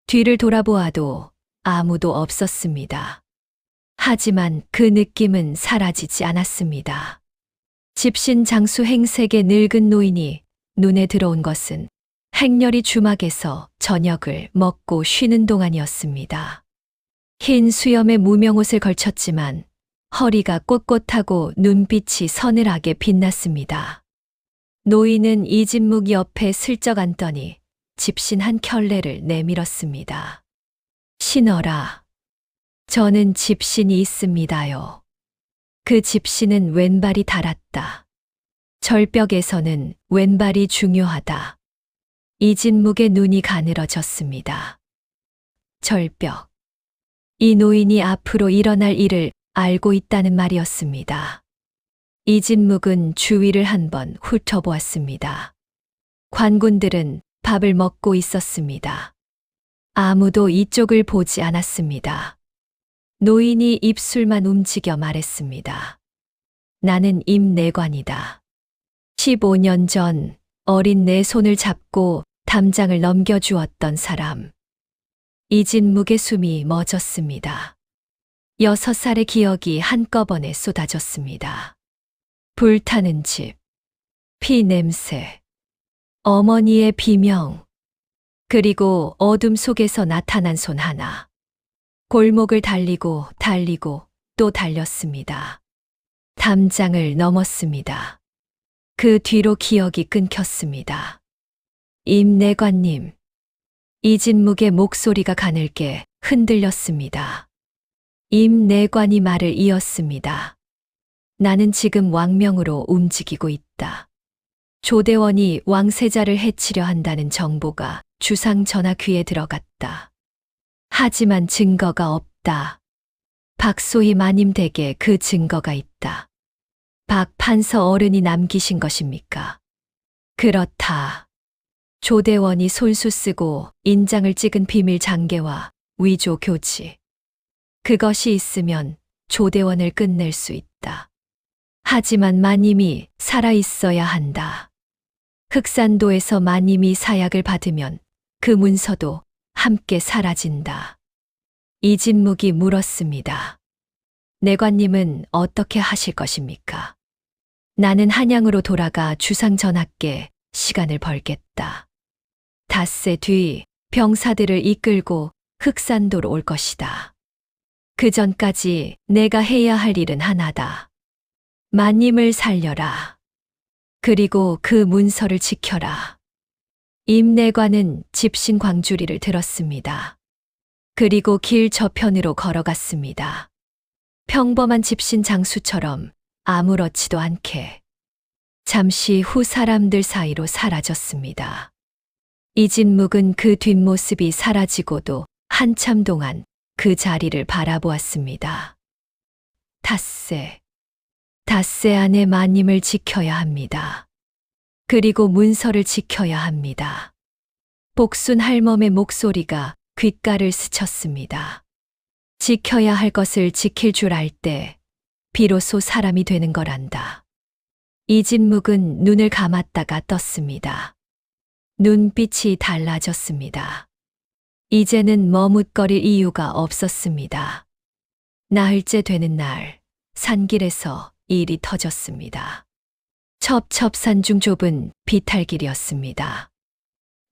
뒤를 돌아보아도 아무도 없었습니다. 하지만 그 느낌은 사라지지 않았습니다. 집신 장수 행색의 늙은 노인이 눈에 들어온 것은 행렬이 주막에서 저녁을 먹고 쉬는 동안이었습니다. 흰 수염에 무명옷을 걸쳤지만 허리가 꼿꼿하고 눈빛이 서늘하게 빛났습니다. 노인은 이진묵 옆에 슬쩍 앉더니 집신 한 켤레를 내밀었습니다. 신어라. 저는 집신이 있습니다요. 그 집신은 왼발이 닳았다. 절벽에서는 왼발이 중요하다. 이진묵의 눈이 가늘어졌습니다. 절벽. 이 노인이 앞으로 일어날 일을 알고 있다는 말이었습니다. 이진묵은 주위를 한번 훑어보았습니다. 관군들은 밥을 먹고 있었습니다. 아무도 이쪽을 보지 않았습니다. 노인이 입술만 움직여 말했습니다. 나는 임내관이다. 15년 전 어린 내 손을 잡고 담장을 넘겨주었던 사람. 이진묵의 숨이 멎었습니다. 6살의 기억이 한꺼번에 쏟아졌습니다. 불타는 집, 피 냄새, 어머니의 비명, 그리고 어둠 속에서 나타난 손 하나. 골목을 달리고 또 달렸습니다. 담장을 넘었습니다. 그 뒤로 기억이 끊겼습니다. 임내관님. 이진묵의 목소리가 가늘게 흔들렸습니다. 임내관이 말을 이었습니다. 나는 지금 왕명으로 움직이고 있다. 조대원이 왕세자를 해치려 한다는 정보가 주상 전하 귀에 들어갔다. 하지만 증거가 없다. 박소희 마님 댁에 그 증거가 있다. 박 판서 어른이 남기신 것입니까? 그렇다. 조대원이 손수 쓰고 인장을 찍은 비밀 장계와 위조 교지. 그것이 있으면 조대원을 끝낼 수 있다. 하지만 마님이 살아있어야 한다. 흑산도에서 마님이 사약을 받으면 그 문서도 함께 사라진다. 이진묵이 물었습니다. 내관님은 어떻게 하실 것입니까? 나는 한양으로 돌아가 주상 전하께 시간을 벌겠다. 닷새 뒤 병사들을 이끌고 흑산도로 올 것이다. 그 전까지 내가 해야 할 일은 하나다. 마님을 살려라. 그리고 그 문서를 지켜라. 임내관은 집신 광주리를 들었습니다. 그리고 길 저편으로 걸어갔습니다. 평범한 집신 장수처럼 아무렇지도 않게. 잠시 후 사람들 사이로 사라졌습니다. 이진묵은 그 뒷모습이 사라지고도 한참 동안 그 자리를 바라보았습니다. 닷새 안에 마님을 지켜야 합니다. 그리고 문서를 지켜야 합니다. 복순 할멈의 목소리가 귓가를 스쳤습니다. 지켜야 할 것을 지킬 줄 알 때 비로소 사람이 되는 거란다. 이진묵은 눈을 감았다가 떴습니다. 눈빛이 달라졌습니다. 이제는 머뭇거릴 이유가 없었습니다. 나흘째 되는 날, 산길에서 일이 터졌습니다. 첩첩산 중 좁은 비탈길이었습니다.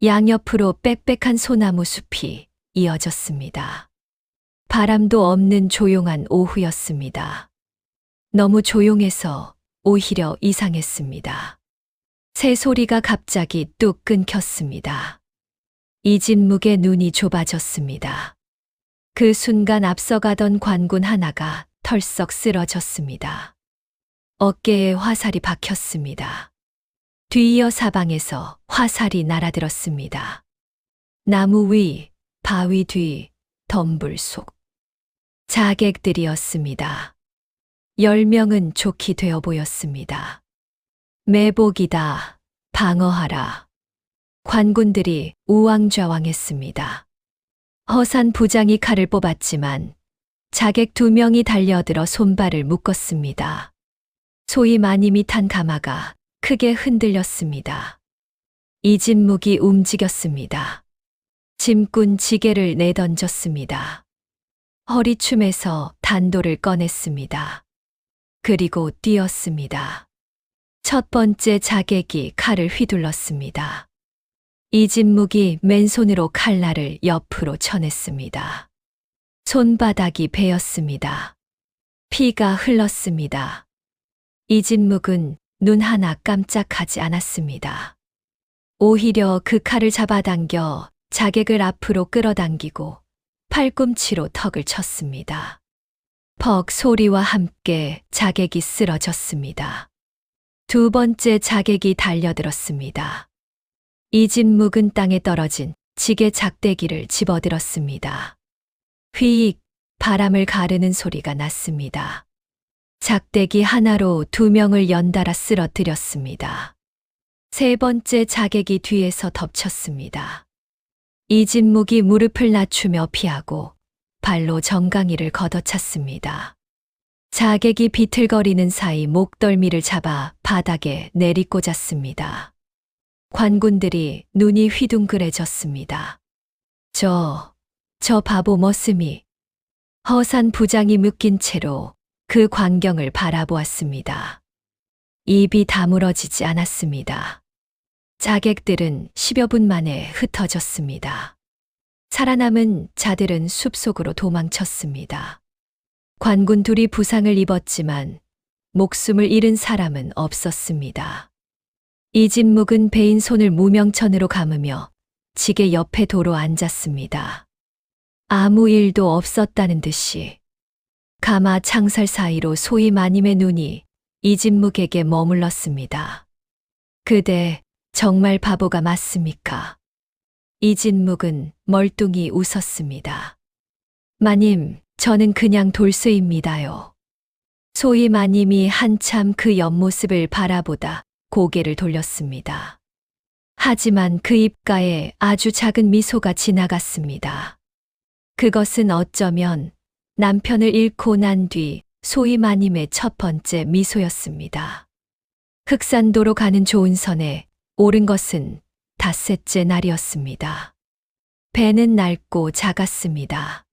양옆으로 빽빽한 소나무 숲이 이어졌습니다. 바람도 없는 조용한 오후였습니다. 너무 조용해서 오히려 이상했습니다. 새소리가 갑자기 뚝 끊겼습니다. 이진묵의 눈이 좁아졌습니다. 그 순간 앞서가던 관군 하나가 털썩 쓰러졌습니다. 어깨에 화살이 박혔습니다. 뒤이어 사방에서 화살이 날아들었습니다. 나무 위, 바위 뒤, 덤불 속. 자객들이었습니다. 10명은 좋게 되어 보였습니다. 매복이다, 방어하라. 관군들이 우왕좌왕했습니다. 허산 부장이 칼을 뽑았지만 자객 2명이 달려들어 손발을 묶었습니다. 소위 마님이 탄 가마가 크게 흔들렸습니다. 이진묵이 움직였습니다. 짐꾼 지게를 내던졌습니다. 허리춤에서 단도를 꺼냈습니다. 그리고 뛰었습니다. 첫 번째 자객이 칼을 휘둘렀습니다. 이진묵이 맨손으로 칼날을 옆으로 쳐냈습니다. 손바닥이 베었습니다. 피가 흘렀습니다. 이진묵은 눈 하나 깜짝하지 않았습니다. 오히려 그 칼을 잡아당겨 자객을 앞으로 끌어당기고 팔꿈치로 턱을 쳤습니다. 퍽 소리와 함께 자객이 쓰러졌습니다. 2번째 자객이 달려들었습니다. 이진묵은 땅에 떨어진 지게 작대기를 집어들었습니다. 휘익, 바람을 가르는 소리가 났습니다. 작대기 하나로 2명을 연달아 쓰러뜨렸습니다. 3번째 자객이 뒤에서 덮쳤습니다. 이진묵이 무릎을 낮추며 피하고 발로 정강이를 걷어찼습니다. 자객이 비틀거리는 사이 목덜미를 잡아 바닥에 내리꽂았습니다. 관군들이 눈이 휘둥그레졌습니다. 저 바보 머슴이. 허산 부장이 묶인 채로 그 광경을 바라보았습니다. 입이 다물어지지 않았습니다. 자객들은 10여 분 만에 흩어졌습니다. 살아남은 자들은 숲속으로 도망쳤습니다. 관군 2이 부상을 입었지만 목숨을 잃은 사람은 없었습니다. 이진묵은 베인 손을 무명천으로 감으며 지게 옆에 도로 앉았습니다. 아무 일도 없었다는 듯이 가마 창살 사이로 소위 마님의 눈이 이진묵에게 머물렀습니다. 그대 정말 바보가 맞습니까? 이진묵은 멀뚱히 웃었습니다. 마님, 저는 그냥 돌쇠입니다요. 소위 마님이 한참 그 옆모습을 바라보다 고개를 돌렸습니다. 하지만 그 입가에 아주 작은 미소가 지나갔습니다. 그것은 어쩌면 남편을 잃고 난 뒤 소위 마님의 첫 번째 미소였습니다. 흑산도로 가는 조은선에 오른 것은 닷새째 날이었습니다. 배는 낡고 작았습니다.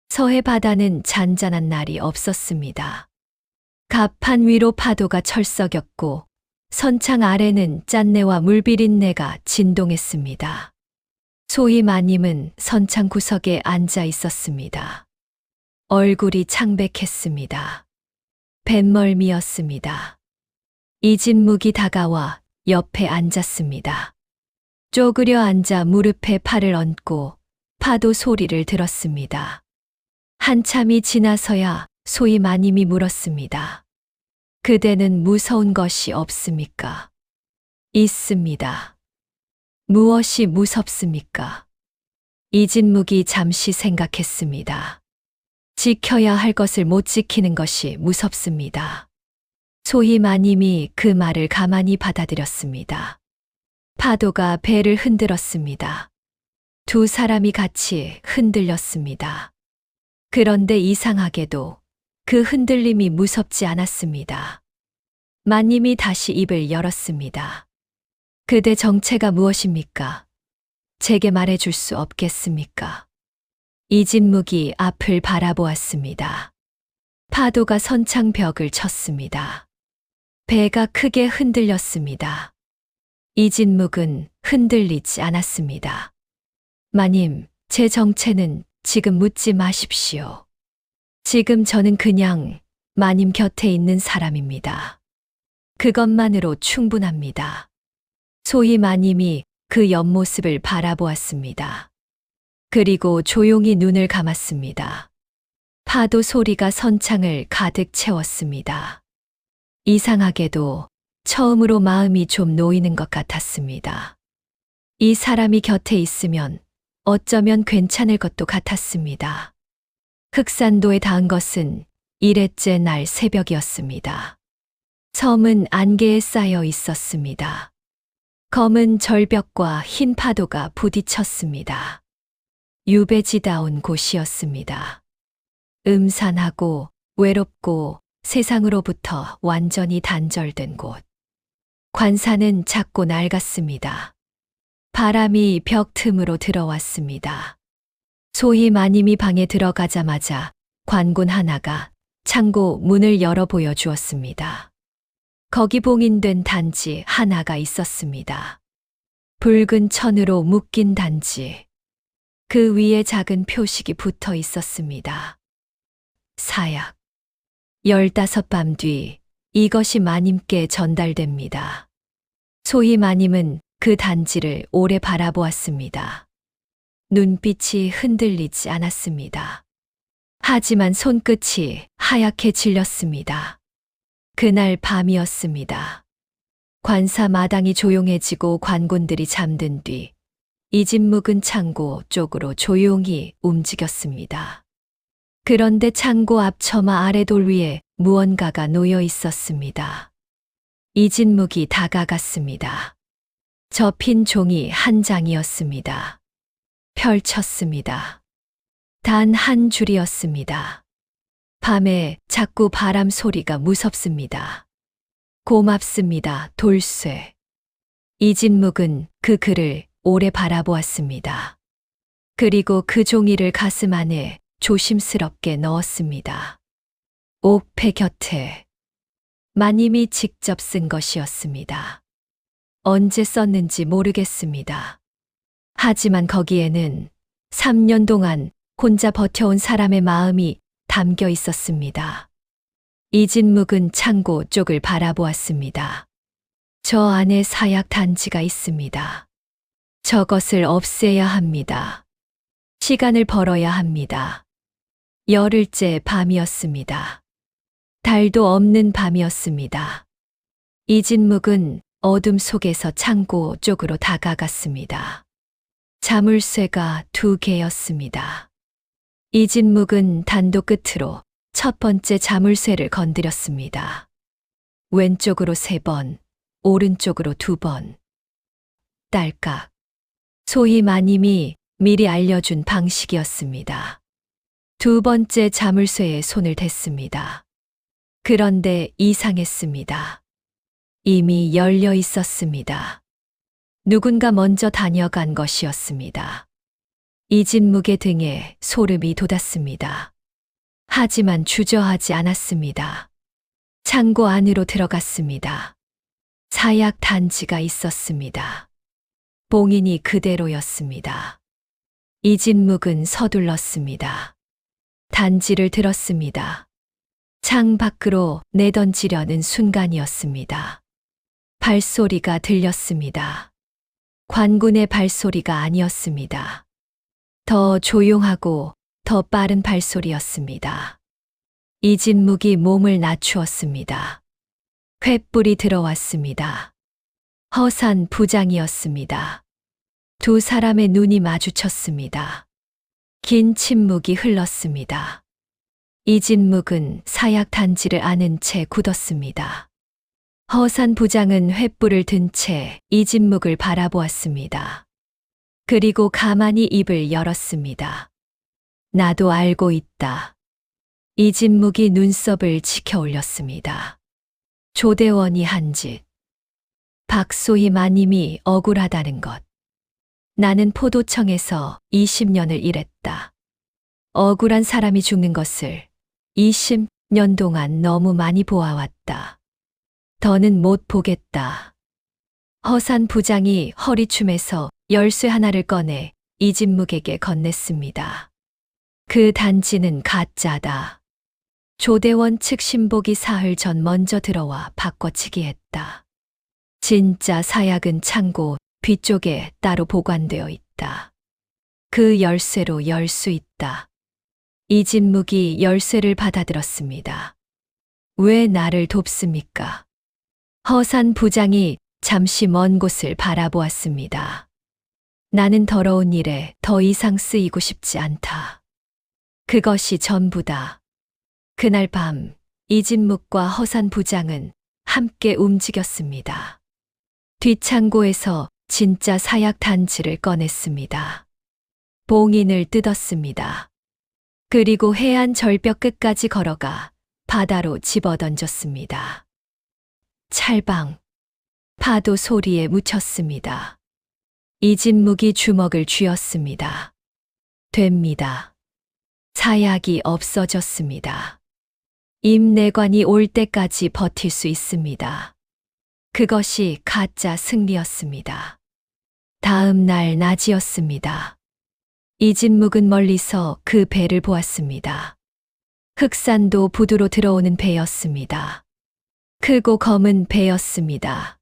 서해 바다는 잔잔한 날이 없었습니다. 갑판 위로 파도가 철썩였고 선창 아래는 짠내와 물비린내가 진동했습니다. 소위 마님은 선창 구석에 앉아 있었습니다. 얼굴이 창백했습니다. 뱃멀미였습니다. 이진묵이 다가와 옆에 앉았습니다. 쪼그려 앉아 무릎에 팔을 얹고 파도 소리를 들었습니다. 한참이 지나서야 소위 마님이 물었습니다. 그대는 무서운 것이 없습니까? 있습니다. 무엇이 무섭습니까? 이진묵이 잠시 생각했습니다. 지켜야 할 것을 못 지키는 것이 무섭습니다. 소희 마님이 그 말을 가만히 받아들였습니다. 파도가 배를 흔들었습니다. 두 사람이 같이 흔들렸습니다. 그런데 이상하게도 그 흔들림이 무섭지 않았습니다. 마님이 다시 입을 열었습니다. 그대 정체가 무엇입니까? 제게 말해줄 수 없겠습니까? 이진묵이 앞을 바라보았습니다. 파도가 선창벽을 쳤습니다. 배가 크게 흔들렸습니다. 이진묵은 흔들리지 않았습니다. 마님, 제 정체는 지금 묻지 마십시오. 지금 저는 그냥 마님 곁에 있는 사람입니다. 그것만으로 충분합니다. 소희 마님이 그 옆모습을 바라보았습니다. 그리고 조용히 눈을 감았습니다. 파도 소리가 선창을 가득 채웠습니다. 이상하게도 처음으로 마음이 좀 놓이는 것 같았습니다. 이 사람이 곁에 있으면 어쩌면 괜찮을 것도 같았습니다. 흑산도에 닿은 것은 1회째 날 새벽이었습니다. 섬은 안개에 쌓여 있었습니다. 검은 절벽과 흰 파도가 부딪혔습니다. 유배지다운 곳이었습니다. 음산하고 외롭고 세상으로부터 완전히 단절된 곳. 관사는 작고 낡았습니다. 바람이 벽 틈으로 들어왔습니다. 소희 마님이 방에 들어가자마자 관군 하나가 창고 문을 열어 보여주었습니다. 거기 봉인된 단지 하나가 있었습니다. 붉은 천으로 묶인 단지. 그 위에 작은 표식이 붙어 있었습니다. 사약. 15밤 뒤 이것이 마님께 전달됩니다. 소희 마님은 그 단지를 오래 바라보았습니다. 눈빛이 흔들리지 않았습니다. 하지만 손끝이 하얗게 질렸습니다. 그날 밤이었습니다. 관사 마당이 조용해지고 관군들이 잠든 뒤 이진묵은 창고 쪽으로 조용히 움직였습니다. 그런데 창고 앞 처마 아래 돌 위에 무언가가 놓여 있었습니다. 이진묵이 다가갔습니다. 접힌 종이 한 장이었습니다. 펼쳤습니다. 단 한 줄이었습니다. 밤에 자꾸 바람 소리가 무섭습니다. 고맙습니다, 돌쇠. 이진묵은 그 글을 오래 바라보았습니다. 그리고 그 종이를 가슴 안에 조심스럽게 넣었습니다. 옥패 곁에 마님이 직접 쓴 것이었습니다. 언제 썼는지 모르겠습니다. 하지만 거기에는 3년 동안 혼자 버텨온 사람의 마음이 담겨 있었습니다. 이진묵은 창고 쪽을 바라보았습니다. 저 안에 사약 단지가 있습니다. 저것을 없애야 합니다. 시간을 벌어야 합니다. 열흘째 밤이었습니다. 달도 없는 밤이었습니다. 이진묵은 어둠 속에서 창고 쪽으로 다가갔습니다. 자물쇠가 2개였습니다. 이진묵은 단도 끝으로 첫 번째 자물쇠를 건드렸습니다. 왼쪽으로 3번, 오른쪽으로 2번. 딸깍. 소희 마님이 미리 알려준 방식이었습니다. 2번째 자물쇠에 손을 댔습니다. 그런데 이상했습니다. 이미 열려 있었습니다. 누군가 먼저 다녀간 것이었습니다. 이진묵의 등에 소름이 돋았습니다. 하지만 주저하지 않았습니다. 창고 안으로 들어갔습니다. 사약 단지가 있었습니다. 봉인이 그대로였습니다. 이진묵은 서둘렀습니다. 단지를 들었습니다. 창 밖으로 내던지려는 순간이었습니다. 발소리가 들렸습니다. 관군의 발소리가 아니었습니다. 더 조용하고 더 빠른 발소리였습니다. 이진묵이 몸을 낮추었습니다. 횃불이 들어왔습니다. 허산 부장이었습니다. 두 사람의 눈이 마주쳤습니다. 긴 침묵이 흘렀습니다. 이진묵은 사약 단지를 아는 채 굳었습니다. 허산 부장은 횃불을 든 채 이진묵을 바라보았습니다. 그리고 가만히 입을 열었습니다. 나도 알고 있다. 이진묵이 눈썹을 치켜 올렸습니다. 조대원이 한 짓. 박소희 마님이 억울하다는 것. 나는 포도청에서 20년을 일했다. 억울한 사람이 죽는 것을 20년 동안 너무 많이 보아왔다. 더는 못 보겠다. 허산 부장이 허리춤에서 열쇠 하나를 꺼내 이진묵에게 건넸습니다. 그 단지는 가짜다. 조대원 측 신복이 사흘 전 먼저 들어와 바꿔치기 했다. 진짜 사약은 창고 뒤쪽에 따로 보관되어 있다. 그 열쇠로 열 수 있다. 이진묵이 열쇠를 받아들었습니다. 왜 나를 돕습니까? 허산 부장이 잠시 먼 곳을 바라보았습니다. 나는 더러운 일에 더 이상 쓰이고 싶지 않다. 그것이 전부다. 그날 밤 이진묵과 허산 부장은 함께 움직였습니다. 뒷창고에서 진짜 사약 단지를 꺼냈습니다. 봉인을 뜯었습니다. 그리고 해안 절벽 끝까지 걸어가 바다로 집어던졌습니다. 찰방, 파도 소리에 묻혔습니다. 이진묵이 주먹을 쥐었습니다. 됩니다. 사약이 없어졌습니다. 임내관이 올 때까지 버틸 수 있습니다. 그것이 가짜 승리였습니다. 다음 날 낮이었습니다. 이진묵은 멀리서 그 배를 보았습니다. 흑산도 부두로 들어오는 배였습니다. 크고 검은 배였습니다.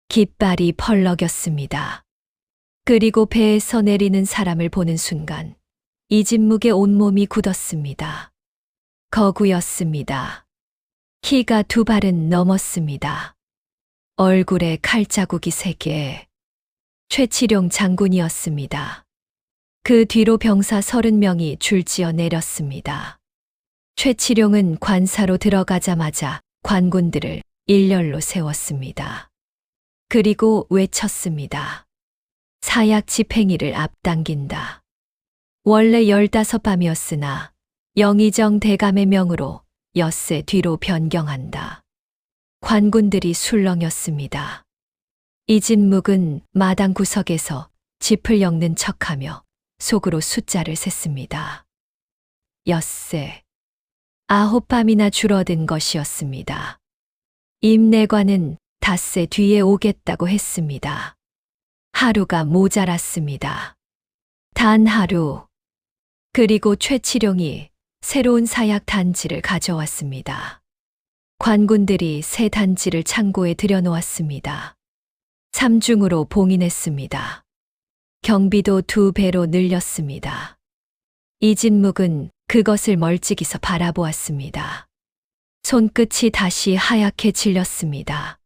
깃발이 펄럭였습니다. 그리고 배에서 내리는 사람을 보는 순간 이진묵의 온몸이 굳었습니다. 거구였습니다. 키가 2발은 넘었습니다. 얼굴에 칼자국이 3개. 최치룡 장군이었습니다. 그 뒤로 병사 30명이 줄지어 내렸습니다. 최치룡은 관사로 들어가자마자 관군들을 일렬로 세웠습니다. 그리고 외쳤습니다. 사약 집행위를 앞당긴다. 원래 15밤이었으나 영의정 대감의 명으로 엿새 뒤로 변경한다. 관군들이 술렁였습니다. 이진묵은 마당 구석에서 짚을 엮는 척하며 속으로 숫자를 셌습니다. 엿새. 9밤이나 줄어든 것이었습니다. 임내관은 닷새 뒤에 오겠다고 했습니다. 하루가 모자랐습니다. 단 하루. 그리고 최치룡이 새로운 사약 단지를 가져왔습니다. 관군들이 새 단지를 창고에 들여놓았습니다. 3중으로 봉인했습니다. 경비도 2배로 늘렸습니다. 이진묵은 그것을 멀찍이서 바라보았습니다. 손끝이 다시 하얗게 질렸습니다.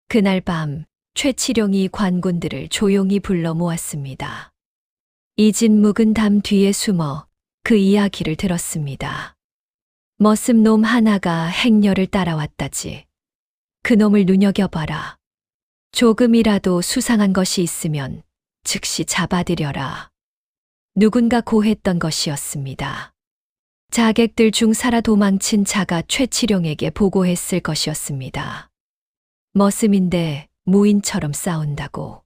그날 밤 최치룡이 관군들을 조용히 불러 모았습니다. 이진묵은 담 뒤에 숨어 그 이야기를 들었습니다. 머슴 놈 하나가 행렬을 따라왔다지. 그놈을 눈여겨봐라. 조금이라도 수상한 것이 있으면 즉시 잡아들여라. 누군가 고했던 것이었습니다. 자객들 중 살아 도망친 자가 최치룡에게 보고했을 것이었습니다. 머슴인데 무인처럼 싸운다고.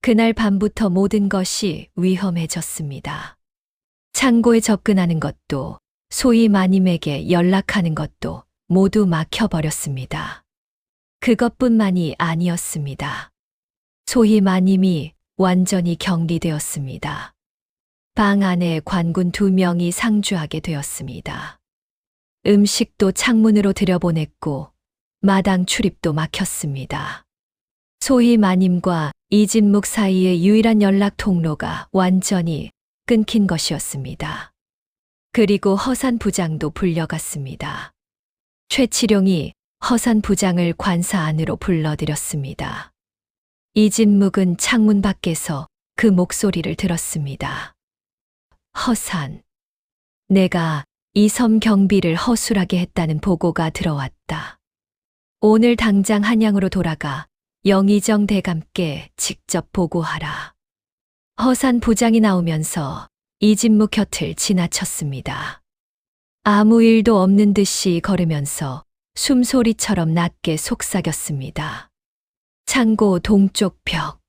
그날 밤부터 모든 것이 위험해졌습니다. 창고에 접근하는 것도 소위 마님에게 연락하는 것도 모두 막혀버렸습니다. 그것뿐만이 아니었습니다. 소위 마님이 완전히 격리되었습니다. 방 안에 관군 2명이 상주하게 되었습니다. 음식도 창문으로 들여보냈고 마당 출입도 막혔습니다. 소희 마님과 이진묵 사이의 유일한 연락 통로가 완전히 끊긴 것이었습니다. 그리고 허산 부장도 불려갔습니다. 최치룡이 허산 부장을 관사 안으로 불러들였습니다. 이진묵은 창문 밖에서 그 목소리를 들었습니다. 허산, 내가 이 섬 경비를 허술하게 했다는 보고가 들어왔다. 오늘 당장 한양으로 돌아가 영의정 대감께 직접 보고하라. 허산 부장이 나오면서 이진묵 곁을 지나쳤습니다. 아무 일도 없는 듯이 걸으면서 숨소리처럼 낮게 속삭였습니다. 창고 동쪽 벽.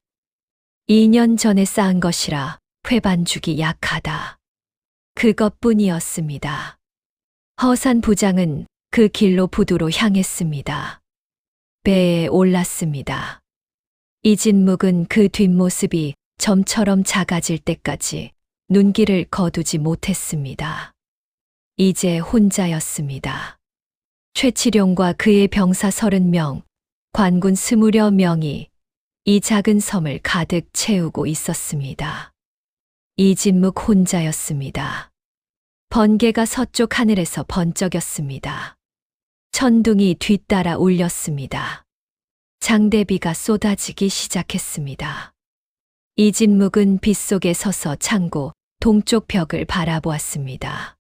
2년 전에 쌓은 것이라 회반죽이 약하다. 그것뿐이었습니다. 허산 부장은 그 길로 부두로 향했습니다. 배에 올랐습니다. 이진묵은 그 뒷모습이 점처럼 작아질 때까지 눈길을 거두지 못했습니다. 이제 혼자였습니다. 최치룡과 그의 병사 30명, 관군 20여 명이 이 작은 섬을 가득 채우고 있었습니다. 이진묵 혼자였습니다. 번개가 서쪽 하늘에서 번쩍였습니다. 천둥이 뒤따라 울렸습니다. 장대비가 쏟아지기 시작했습니다. 이진묵은 빗속에 서서 창고 동쪽 벽을 바라보았습니다.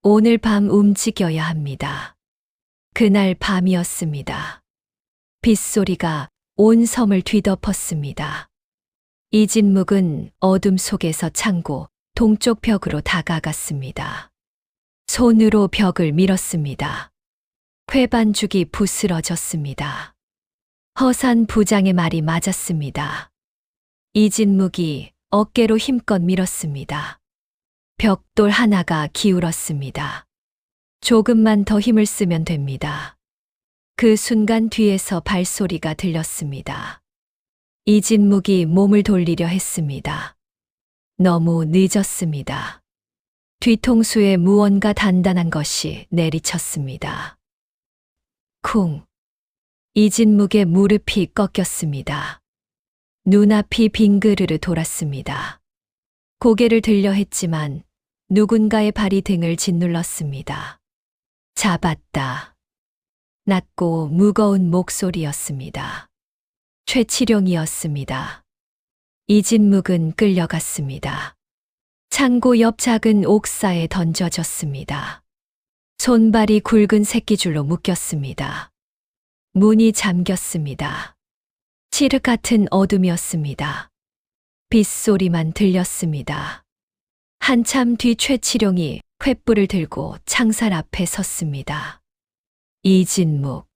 오늘 밤 움직여야 합니다. 그날 밤이었습니다. 빗소리가 온 섬을 뒤덮었습니다. 이진묵은 어둠 속에서 창고 동쪽 벽으로 다가갔습니다. 손으로 벽을 밀었습니다. 회반죽이 부스러졌습니다. 허산 부장의 말이 맞았습니다. 이진묵이 어깨로 힘껏 밀었습니다. 벽돌 하나가 기울었습니다. 조금만 더 힘을 쓰면 됩니다. 그 순간 뒤에서 발소리가 들렸습니다. 이진묵이 몸을 돌리려 했습니다. 너무 늦었습니다. 뒤통수에 무언가 단단한 것이 내리쳤습니다. 쿵! 이진묵의 무릎이 꺾였습니다. 눈앞이 빙그르르 돌았습니다. 고개를 들려 했지만 누군가의 발이 등을 짓눌렀습니다. 잡았다. 낮고 무거운 목소리였습니다. 최치룡이었습니다. 이진묵은 끌려갔습니다. 창고 옆 작은 옥사에 던져졌습니다. 손발이 굵은 새끼줄로 묶였습니다. 문이 잠겼습니다. 칠흑 같은 어둠이었습니다. 빗소리만 들렸습니다. 한참 뒤 최치룡이 횃불을 들고 창살 앞에 섰습니다. 이진묵,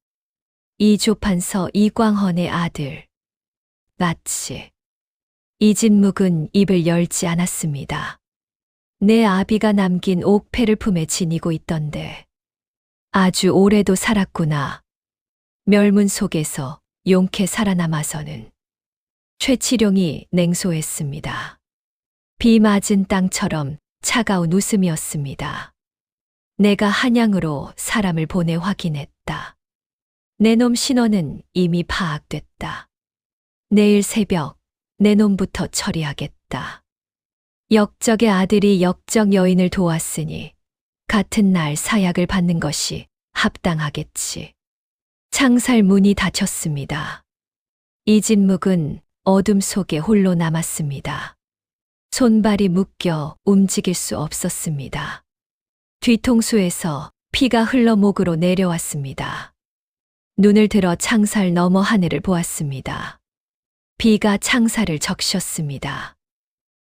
이조판서 이광헌의 아들. 마치 이진묵은 입을 열지 않았습니다. 내 아비가 남긴 옥패를 품에 지니고 있던데 아주 오래도 살았구나. 멸문 속에서 용케 살아남아서는. 최치룡이 냉소했습니다. 비 맞은 땅처럼 차가운 웃음이었습니다. 내가 한양으로 사람을 보내 확인했다. 내 놈 신원은 이미 파악됐다. 내일 새벽 내 놈부터 처리하겠다. 역적의 아들이 역적 여인을 도왔으니 같은 날 사약을 받는 것이 합당하겠지. 창살 문이 닫혔습니다. 이진묵은 어둠 속에 홀로 남았습니다. 손발이 묶여 움직일 수 없었습니다. 뒤통수에서 피가 흘러 목으로 내려왔습니다. 눈을 들어 창살 너머 하늘을 보았습니다. 비가 창살을 적셨습니다.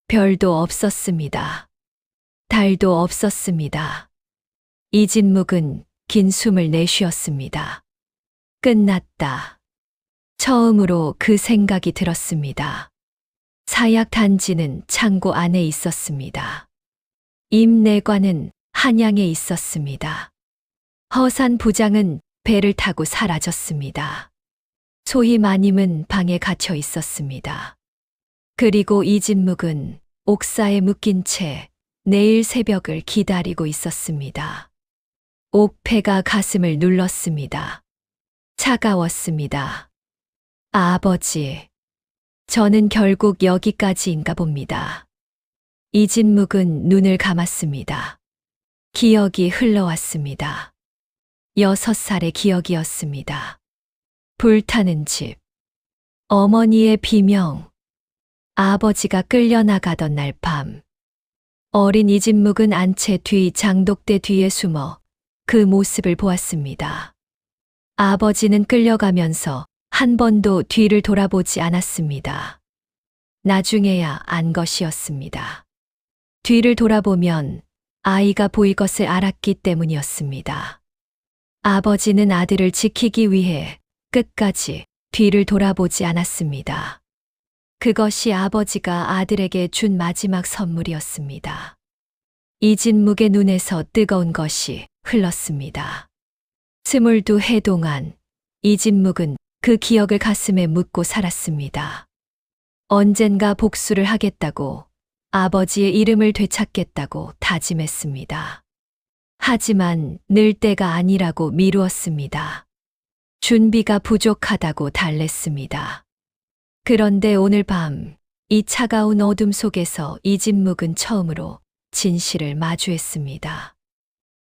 별도 없었습니다. 달도 없었습니다. 이진묵은 긴 숨을 내쉬었습니다. 끝났다. 처음으로 그 생각이 들었습니다. 사약 단지는 창고 안에 있었습니다. 임내관은 한양에 있었습니다. 허산 부장은 배를 타고 사라졌습니다. 소희 마님은 방에 갇혀 있었습니다. 그리고 이진묵은 옥사에 묶인 채 내일 새벽을 기다리고 있었습니다. 옥패가 가슴을 눌렀습니다. 차가웠습니다. 아버지, 저는 결국 여기까지인가 봅니다. 이진묵은 눈을 감았습니다. 기억이 흘러왔습니다. 6살의 기억이었습니다. 불타는 집, 어머니의 비명, 아버지가 끌려나가던 날 밤. 어린 이진묵은 안채 뒤 장독대 뒤에 숨어 그 모습을 보았습니다. 아버지는 끌려가면서 한 번도 뒤를 돌아보지 않았습니다. 나중에야 안 것이었습니다. 뒤를 돌아보면 아이가 보일 것을 알았기 때문이었습니다. 아버지는 아들을 지키기 위해 끝까지 뒤를 돌아보지 않았습니다. 그것이 아버지가 아들에게 준 마지막 선물이었습니다. 이진묵의 눈에서 뜨거운 것이 흘렀습니다. 22해 동안 이진묵은 그 기억을 가슴에 묻고 살았습니다. 언젠가 복수를 하겠다고, 아버지의 이름을 되찾겠다고 다짐했습니다. 하지만 늘 때가 아니라고 미루었습니다. 준비가 부족하다고 달랬습니다. 그런데 오늘 밤, 이 차가운 어둠 속에서 이진묵은 처음으로 진실을 마주했습니다.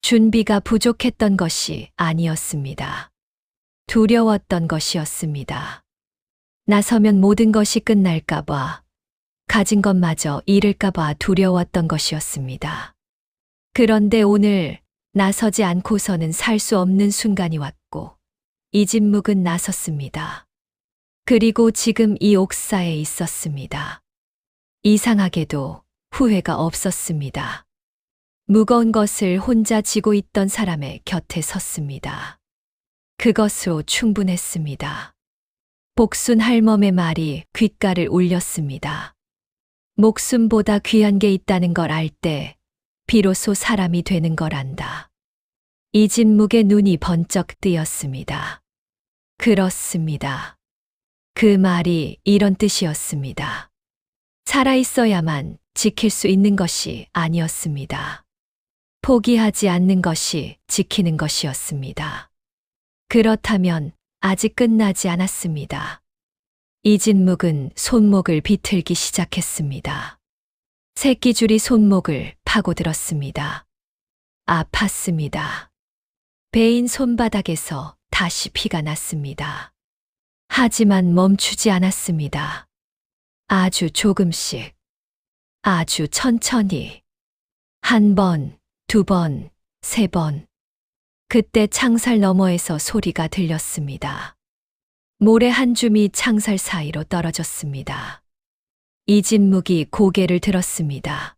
준비가 부족했던 것이 아니었습니다. 두려웠던 것이었습니다. 나서면 모든 것이 끝날까봐, 가진 것마저 잃을까봐 두려웠던 것이었습니다. 그런데 오늘 나서지 않고서는 살 수 없는 순간이 왔고, 이진묵은 나섰습니다. 그리고 지금 이 옥사에 있었습니다. 이상하게도 후회가 없었습니다. 무거운 것을 혼자 지고 있던 사람의 곁에 섰습니다. 그것으로 충분했습니다. 복순 할멈의 말이 귓가를 울렸습니다. 목숨보다 귀한 게 있다는 걸 알 때 비로소 사람이 되는 걸 안다. 이진묵의 눈이 번쩍 뜨였습니다. 그렇습니다. 그 말이 이런 뜻이었습니다. 살아있어야만 지킬 수 있는 것이 아니었습니다. 포기하지 않는 것이 지키는 것이었습니다. 그렇다면 아직 끝나지 않았습니다. 이진묵은 손목을 비틀기 시작했습니다. 새끼줄이 손목을 파고들었습니다. 아팠습니다. 베인 손바닥에서 다시 피가 났습니다. 하지만 멈추지 않았습니다. 아주 조금씩, 아주 천천히, 한 번, 두 번, 세 번. 그때 창살 너머에서 소리가 들렸습니다. 모래 한 줌이 창살 사이로 떨어졌습니다. 이진묵이 고개를 들었습니다.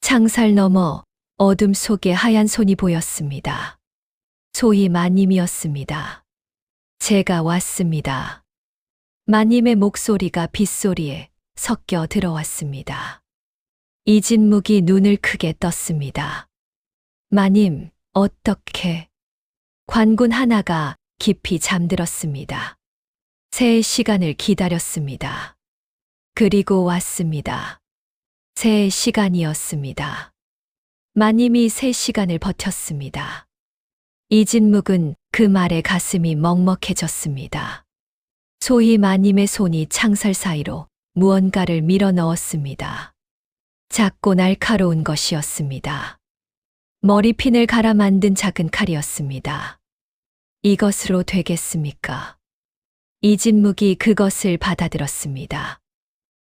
창살 너머 어둠 속에 하얀 손이 보였습니다. 소희 마님이었습니다. 제가 왔습니다. 마님의 목소리가 빗소리에 섞여 들어왔습니다. 이진묵이 눈을 크게 떴습니다. 마님, 어떻게? 관군 하나가 깊이 잠들었습니다. 새의 시간을 기다렸습니다. 그리고 왔습니다. 새의 시간이었습니다. 마님이 새 시간을 버텼습니다. 이진묵은 그 말에 가슴이 먹먹해졌습니다. 소희 마님의 손이 창살 사이로 무언가를 밀어 넣었습니다. 작고 날카로운 것이었습니다. 머리핀을 갈아 만든 작은 칼이었습니다. 이것으로 되겠습니까? 이진묵이 그것을 받아들었습니다.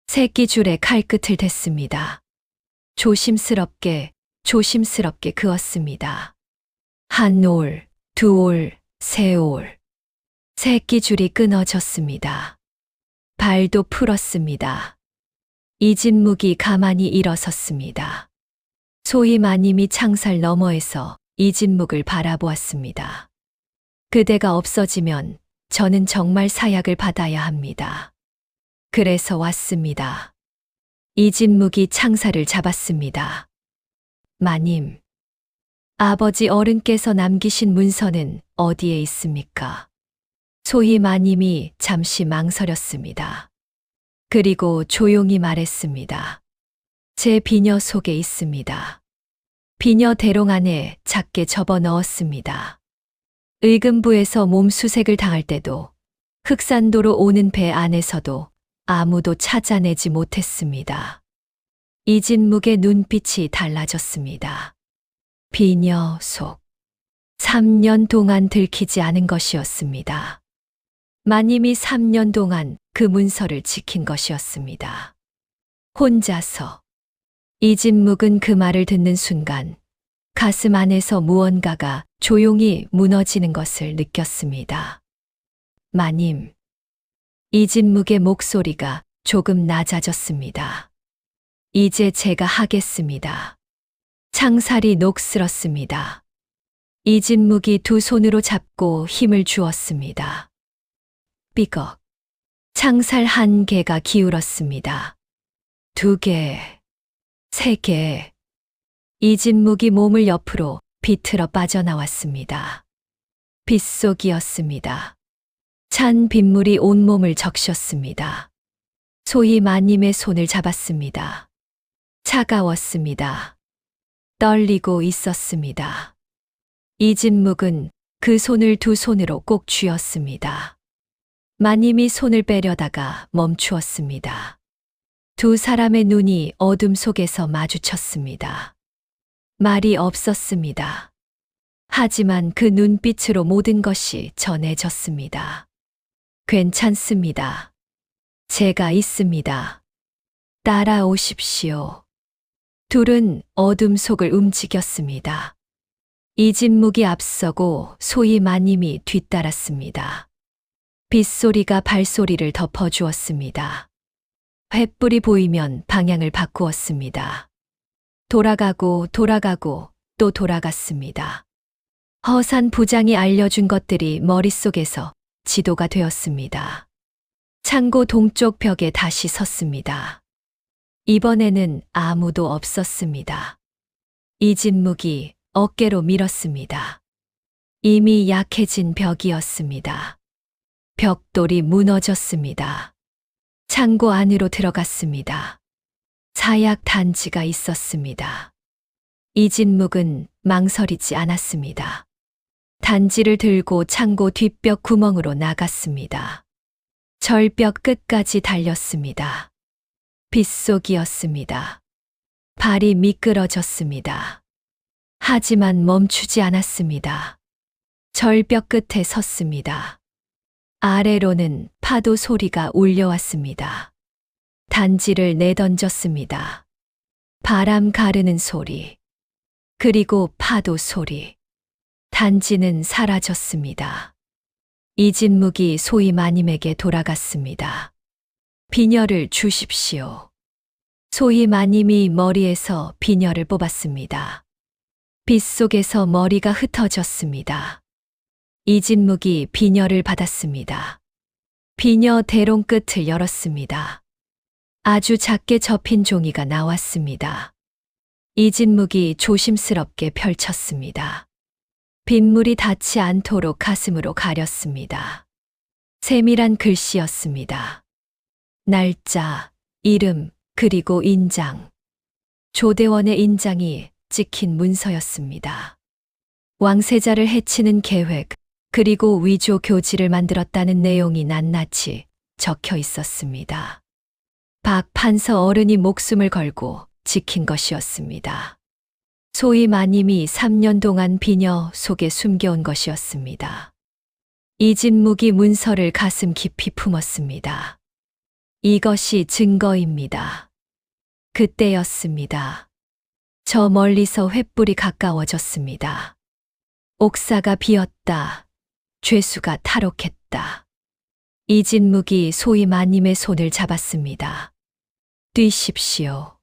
새끼줄에 칼끝을 댔습니다. 조심스럽게, 조심스럽게 그었습니다. 한 올, 두 올, 세 올. 새끼줄이 끊어졌습니다. 발도 풀었습니다. 이진묵이 가만히 일어섰습니다. 소희 마님이 창살 너머에서 이진묵을 바라보았습니다. 그대가 없어지면 저는 정말 사약을 받아야 합니다. 그래서 왔습니다. 이진묵이 창살을 잡았습니다. 마님, 아버지 어른께서 남기신 문서는 어디에 있습니까? 소희 마님이 잠시 망설였습니다. 그리고 조용히 말했습니다. 제 비녀 속에 있습니다. 비녀 대롱 안에 작게 접어 넣었습니다. 의금부에서 몸수색을 당할 때도 흑산도로 오는 배 안에서도 아무도 찾아내지 못했습니다. 이진묵의 눈빛이 달라졌습니다. 비녀 속. 3년 동안 들키지 않은 것이었습니다. 마님이 3년 동안 그 문서를 지킨 것이었습니다. 혼자서. 이진묵은 그 말을 듣는 순간 가슴 안에서 무언가가 조용히 무너지는 것을 느꼈습니다. 마님. 이진묵의 목소리가 조금 낮아졌습니다. 이제 제가 하겠습니다. 창살이 녹슬었습니다. 이진묵이 두 손으로 잡고 힘을 주었습니다. 삐걱. 창살 한 개가 기울었습니다. 2개, 3개. 이진묵이 몸을 옆으로 비틀어 빠져나왔습니다. 빗속이었습니다. 찬 빗물이 온몸을 적셨습니다. 소희 마님의 손을 잡았습니다. 차가웠습니다. 떨리고 있었습니다. 이진묵은 그 손을 두 손으로 꼭 쥐었습니다. 마님이 손을 빼려다가 멈추었습니다. 두 사람의 눈이 어둠 속에서 마주쳤습니다. 말이 없었습니다. 하지만 그 눈빛으로 모든 것이 전해졌습니다. 괜찮습니다. 제가 있습니다. 따라오십시오. 둘은 어둠 속을 움직였습니다. 이진묵이 앞서고 소희 마님이 뒤따랐습니다. 빗소리가 발소리를 덮어주었습니다. 횃불이 보이면 방향을 바꾸었습니다. 돌아가고 돌아가고 또 돌아갔습니다. 허산 부장이 알려준 것들이 머릿속에서 지도가 되었습니다. 창고 동쪽 벽에 다시 섰습니다. 이번에는 아무도 없었습니다. 이진묵이 어깨로 밀었습니다. 이미 약해진 벽이었습니다. 벽돌이 무너졌습니다. 창고 안으로 들어갔습니다. 사약 단지가 있었습니다. 이진묵은 망설이지 않았습니다. 단지를 들고 창고 뒷벽 구멍으로 나갔습니다. 절벽 끝까지 달렸습니다. 빗속이었습니다. 발이 미끄러졌습니다. 하지만 멈추지 않았습니다. 절벽 끝에 섰습니다. 아래로는 파도 소리가 울려왔습니다. 단지를 내던졌습니다. 바람 가르는 소리, 그리고 파도 소리. 단지는 사라졌습니다. 이진묵이 소희 마님에게 돌아갔습니다. 비녀를 주십시오. 소희 마님이 머리에서 비녀를 뽑았습니다. 빗속에서 머리가 흩어졌습니다. 이진묵이 비녀를 받았습니다. 비녀 대롱 끝을 열었습니다. 아주 작게 접힌 종이가 나왔습니다. 이진묵이 조심스럽게 펼쳤습니다. 빗물이 닿지 않도록 가슴으로 가렸습니다. 세밀한 글씨였습니다. 날짜, 이름, 그리고 인장. 조대원의 인장이 찍힌 문서였습니다. 왕세자를 해치는 계획, 그리고 위조 교지를 만들었다는 내용이 낱낱이 적혀 있었습니다. 박 판서 어른이 목숨을 걸고 지킨 것이었습니다. 소희 마님이 3년 동안 비녀 속에 숨겨온 것이었습니다. 이진묵이 문서를 가슴 깊이 품었습니다. 이것이 증거입니다. 그때였습니다. 저 멀리서 횃불이 가까워졌습니다. 옥사가 비었다. 죄수가 탈옥했다. 이진묵이 소희 마님의 손을 잡았습니다. 뛰십시오.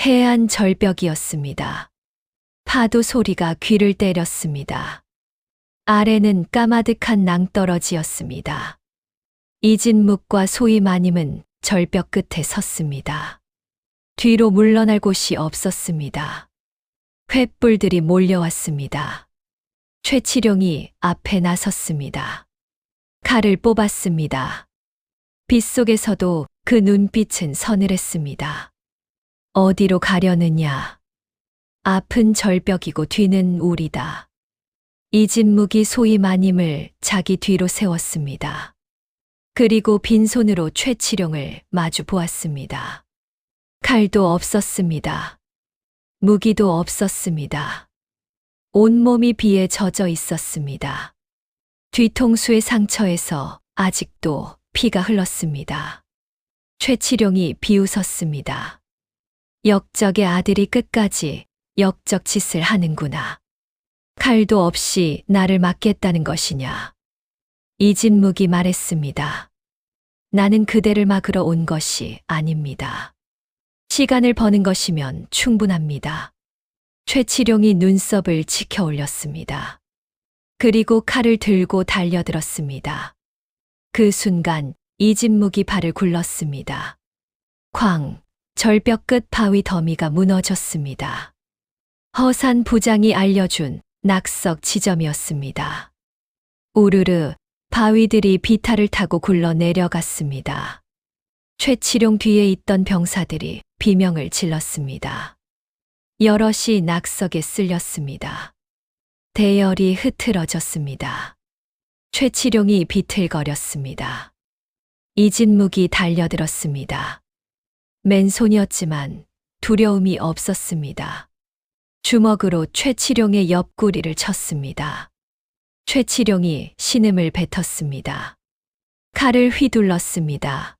해안 절벽이었습니다. 파도 소리가 귀를 때렸습니다. 아래는 까마득한 낭떠러지였습니다. 이진묵과 소희 마님은 절벽 끝에 섰습니다. 뒤로 물러날 곳이 없었습니다. 횃불들이 몰려왔습니다. 최치룡이 앞에 나섰습니다. 칼을 뽑았습니다. 빗속에서도 그 눈빛은 서늘했습니다. 어디로 가려느냐? 앞은 절벽이고 뒤는 우리다. 이진묵이 소희 마님을 자기 뒤로 세웠습니다. 그리고 빈손으로 최치룡을 마주 보았습니다. 칼도 없었습니다. 무기도 없었습니다. 온몸이 비에 젖어 있었습니다. 뒤통수의 상처에서 아직도 피가 흘렀습니다. 최치룡이 비웃었습니다. 역적의 아들이 끝까지 역적 짓을 하는구나. 칼도 없이 나를 막겠다는 것이냐. 이진묵이 말했습니다. 나는 그대를 막으러 온 것이 아닙니다. 시간을 버는 것이면 충분합니다. 최치룡이 눈썹을 치켜 올렸습니다. 그리고 칼을 들고 달려들었습니다. 그 순간 이진묵이 발을 굴렀습니다. 쾅! 절벽 끝 바위 더미가 무너졌습니다. 허산 부장이 알려준 낙석 지점이었습니다. 우르르 바위들이 비탈을 타고 굴러 내려갔습니다. 최치룡 뒤에 있던 병사들이 비명을 질렀습니다. 여럿이 낙석에 쓸렸습니다. 대열이 흐트러졌습니다. 최치룡이 비틀거렸습니다. 이진묵이 달려들었습니다. 맨손이었지만 두려움이 없었습니다. 주먹으로 최치룡의 옆구리를 쳤습니다. 최치룡이 신음을 뱉었습니다. 칼을 휘둘렀습니다.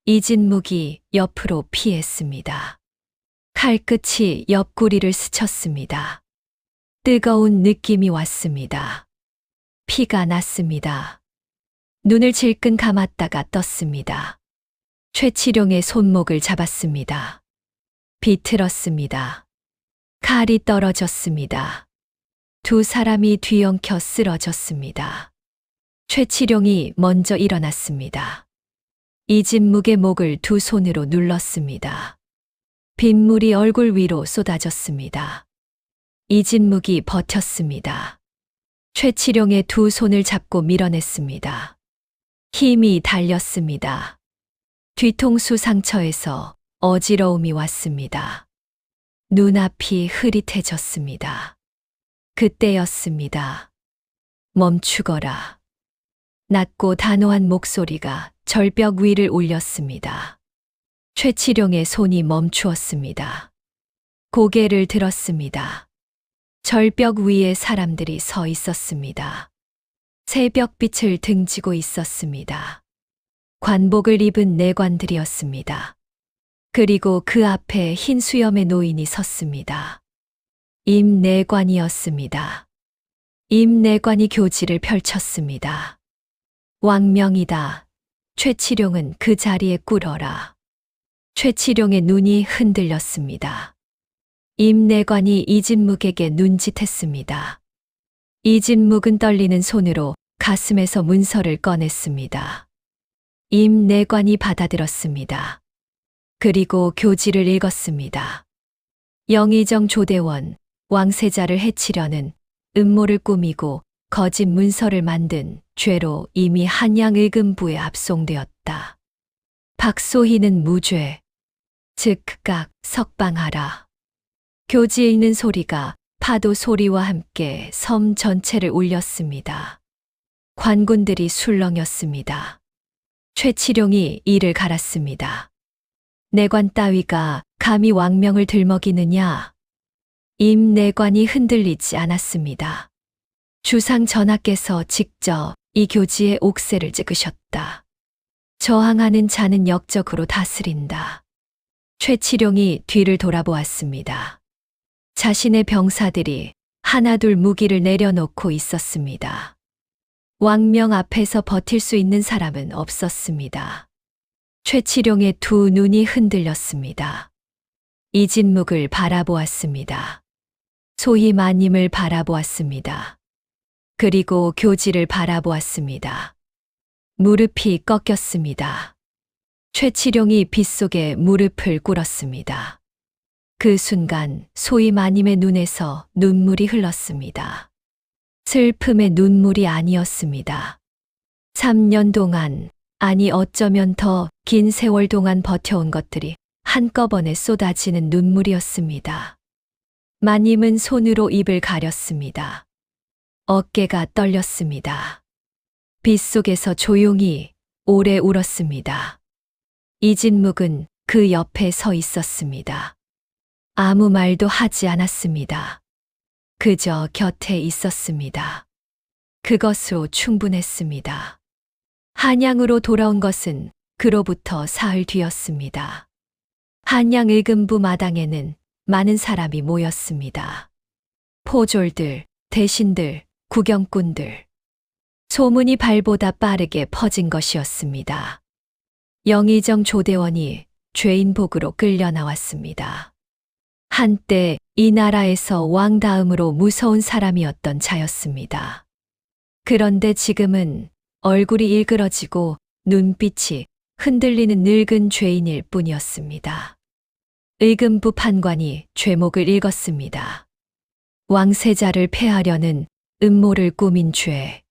이진묵이 옆으로 피했습니다. 칼끝이 옆구리를 스쳤습니다. 뜨거운 느낌이 왔습니다. 피가 났습니다. 눈을 질끈 감았다가 떴습니다. 최치룡의 손목을 잡았습니다. 비틀었습니다. 칼이 떨어졌습니다. 두 사람이 뒤엉켜 쓰러졌습니다. 최치룡이 먼저 일어났습니다. 이진묵의 목을 두 손으로 눌렀습니다. 빗물이 얼굴 위로 쏟아졌습니다. 이진묵이 버텼습니다. 최치룡의 두 손을 잡고 밀어냈습니다. 힘이 달렸습니다. 뒤통수 상처에서 어지러움이 왔습니다. 눈앞이 흐릿해졌습니다. 그때였습니다. 멈추거라. 낮고 단호한 목소리가 절벽 위를 울렸습니다. 최치룡의 손이 멈추었습니다. 고개를 들었습니다. 절벽 위에 사람들이 서 있었습니다. 새벽빛을 등지고 있었습니다. 관복을 입은 내관들이었습니다. 그리고 그 앞에 흰 수염의 노인이 섰습니다. 임내관이었습니다. 임내관이 교지를 펼쳤습니다. 왕명이다. 최치룡은 그 자리에 꿇어라. 최치룡의 눈이 흔들렸습니다. 임내관이 이진묵에게 눈짓했습니다. 이진묵은 떨리는 손으로 가슴에서 문서를 꺼냈습니다. 임내관이 받아들었습니다. 그리고 교지를 읽었습니다. 영의정 조대원, 왕세자를 해치려는 음모를 꾸미고 거짓 문서를 만든 죄로 이미 한양의금부에 압송되었다. 박소희는 무죄, 즉 극각 석방하라. 교지에 있는 소리가 파도 소리와 함께 섬 전체를 울렸습니다. 관군들이 술렁였습니다. 최치룡이 이를 갈았습니다. 내관 따위가 감히 왕명을 들먹이느냐? 임내관이 흔들리지 않았습니다. 주상 전하께서 직접 이 교지에 옥새를 찍으셨다. 저항하는 자는 역적으로 다스린다. 최치룡이 뒤를 돌아보았습니다. 자신의 병사들이 하나둘 무기를 내려놓고 있었습니다. 왕명 앞에서 버틸 수 있는 사람은 없었습니다. 최치룡의 두 눈이 흔들렸습니다. 이진묵을 바라보았습니다. 소희 마님을 바라보았습니다. 그리고 교지를 바라보았습니다. 무릎이 꺾였습니다. 최치룡이 빗속에 무릎을 꿇었습니다. 그 순간 소희 마님의 눈에서 눈물이 흘렀습니다. 슬픔의 눈물이 아니었습니다. 3년 동안, 아니 어쩌면 더 긴 세월 동안 버텨온 것들이 한꺼번에 쏟아지는 눈물이었습니다. 마님은 손으로 입을 가렸습니다. 어깨가 떨렸습니다. 빗속에서 조용히 오래 울었습니다. 이진묵은 그 옆에 서 있었습니다. 아무 말도 하지 않았습니다. 그저 곁에 있었습니다. 그것으로 충분했습니다. 한양으로 돌아온 것은 그로부터 사흘 뒤였습니다. 한양 의금부 마당에는 많은 사람이 모였습니다. 포졸들, 대신들, 구경꾼들. 소문이 발보다 빠르게 퍼진 것이었습니다. 영의정 조대원이 죄인복으로 끌려 나왔습니다. 한때 이 나라에서 왕 다음으로 무서운 사람이었던 자였습니다. 그런데 지금은 얼굴이 일그러지고 눈빛이 흔들리는 늙은 죄인일 뿐이었습니다. 의금부 판관이 죄목을 읽었습니다. 왕세자를 폐하려는 음모를 꾸민 죄,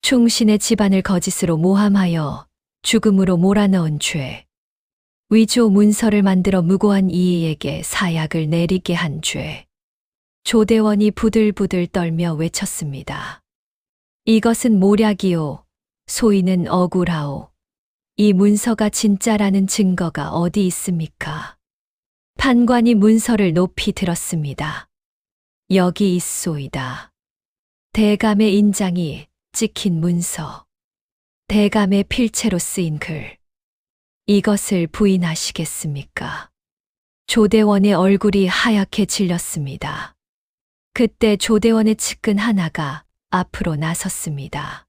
충신의 집안을 거짓으로 모함하여 죽음으로 몰아넣은 죄, 위조 문서를 만들어 무고한 이의에게 사약을 내리게 한 죄. 조대원이 부들부들 떨며 외쳤습니다. 이것은 모략이요. 소인은 억울하오. 이 문서가 진짜라는 증거가 어디 있습니까? 판관이 문서를 높이 들었습니다. 여기 있소이다. 대감의 인장이 찍힌 문서. 대감의 필체로 쓰인 글. 이것을 부인하시겠습니까? 조대원의 얼굴이 하얗게 질렸습니다. 그때 조대원의 측근 하나가 앞으로 나섰습니다.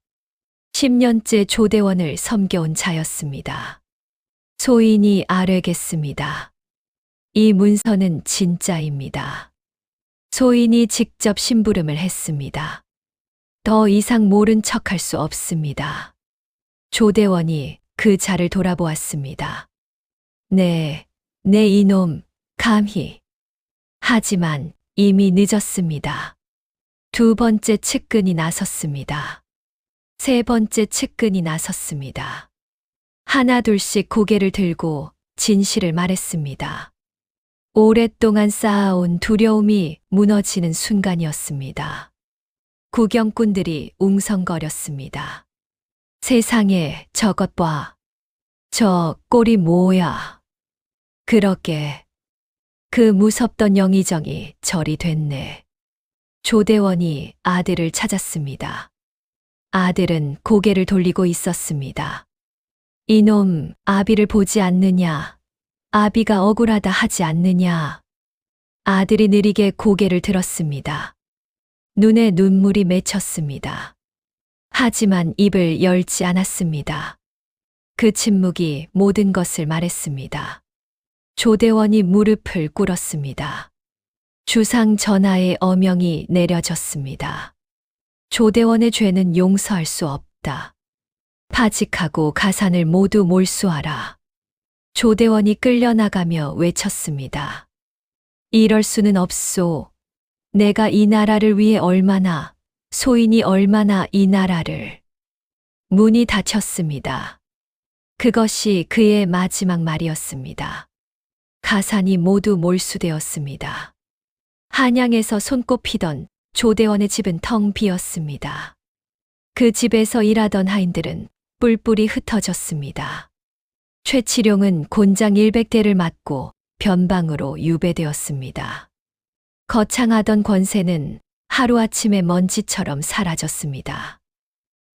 10년째 조대원을 섬겨온 자였습니다. 소인이 아뢰겠습니다. 이 문서는 진짜입니다. 소인이 직접 심부름을 했습니다. 더 이상 모른 척할 수 없습니다. 조대원이 그 자를 돌아보았습니다. 네, 이놈, 감히. 하지만 이미 늦었습니다. 두 번째 측근이 나섰습니다. 세 번째 측근이 나섰습니다. 하나둘씩 고개를 들고 진실을 말했습니다. 오랫동안 쌓아온 두려움이 무너지는 순간이었습니다. 구경꾼들이 웅성거렸습니다. 세상에 저것 봐. 저 꼴이 뭐야. 그러게. 그 무섭던 영의정이 절이 됐네. 조대원이 아들을 찾았습니다. 아들은 고개를 돌리고 있었습니다. 이놈 아비를 보지 않느냐. 아비가 억울하다 하지 않느냐. 아들이 느리게 고개를 들었습니다. 눈에 눈물이 맺혔습니다. 하지만 입을 열지 않았습니다. 그 침묵이 모든 것을 말했습니다. 조대원이 무릎을 꿇었습니다. 주상 전하의 어명이 내려졌습니다. 조대원의 죄는 용서할 수 없다. 파직하고 가산을 모두 몰수하라. 조대원이 끌려나가며 외쳤습니다. 이럴 수는 없소. 내가 이 나라를 위해 얼마나, 소인이 얼마나 이 나라를. 문이 닫혔습니다. 그것이 그의 마지막 말이었습니다. 가산이 모두 몰수되었습니다. 한양에서 손꼽히던 조대원의 집은 텅 비었습니다. 그 집에서 일하던 하인들은 뿔뿔이 흩어졌습니다. 최치룡은 곤장 100대를 맡고 변방으로 유배되었습니다. 거창하던 권세는 하루아침에 먼지처럼 사라졌습니다.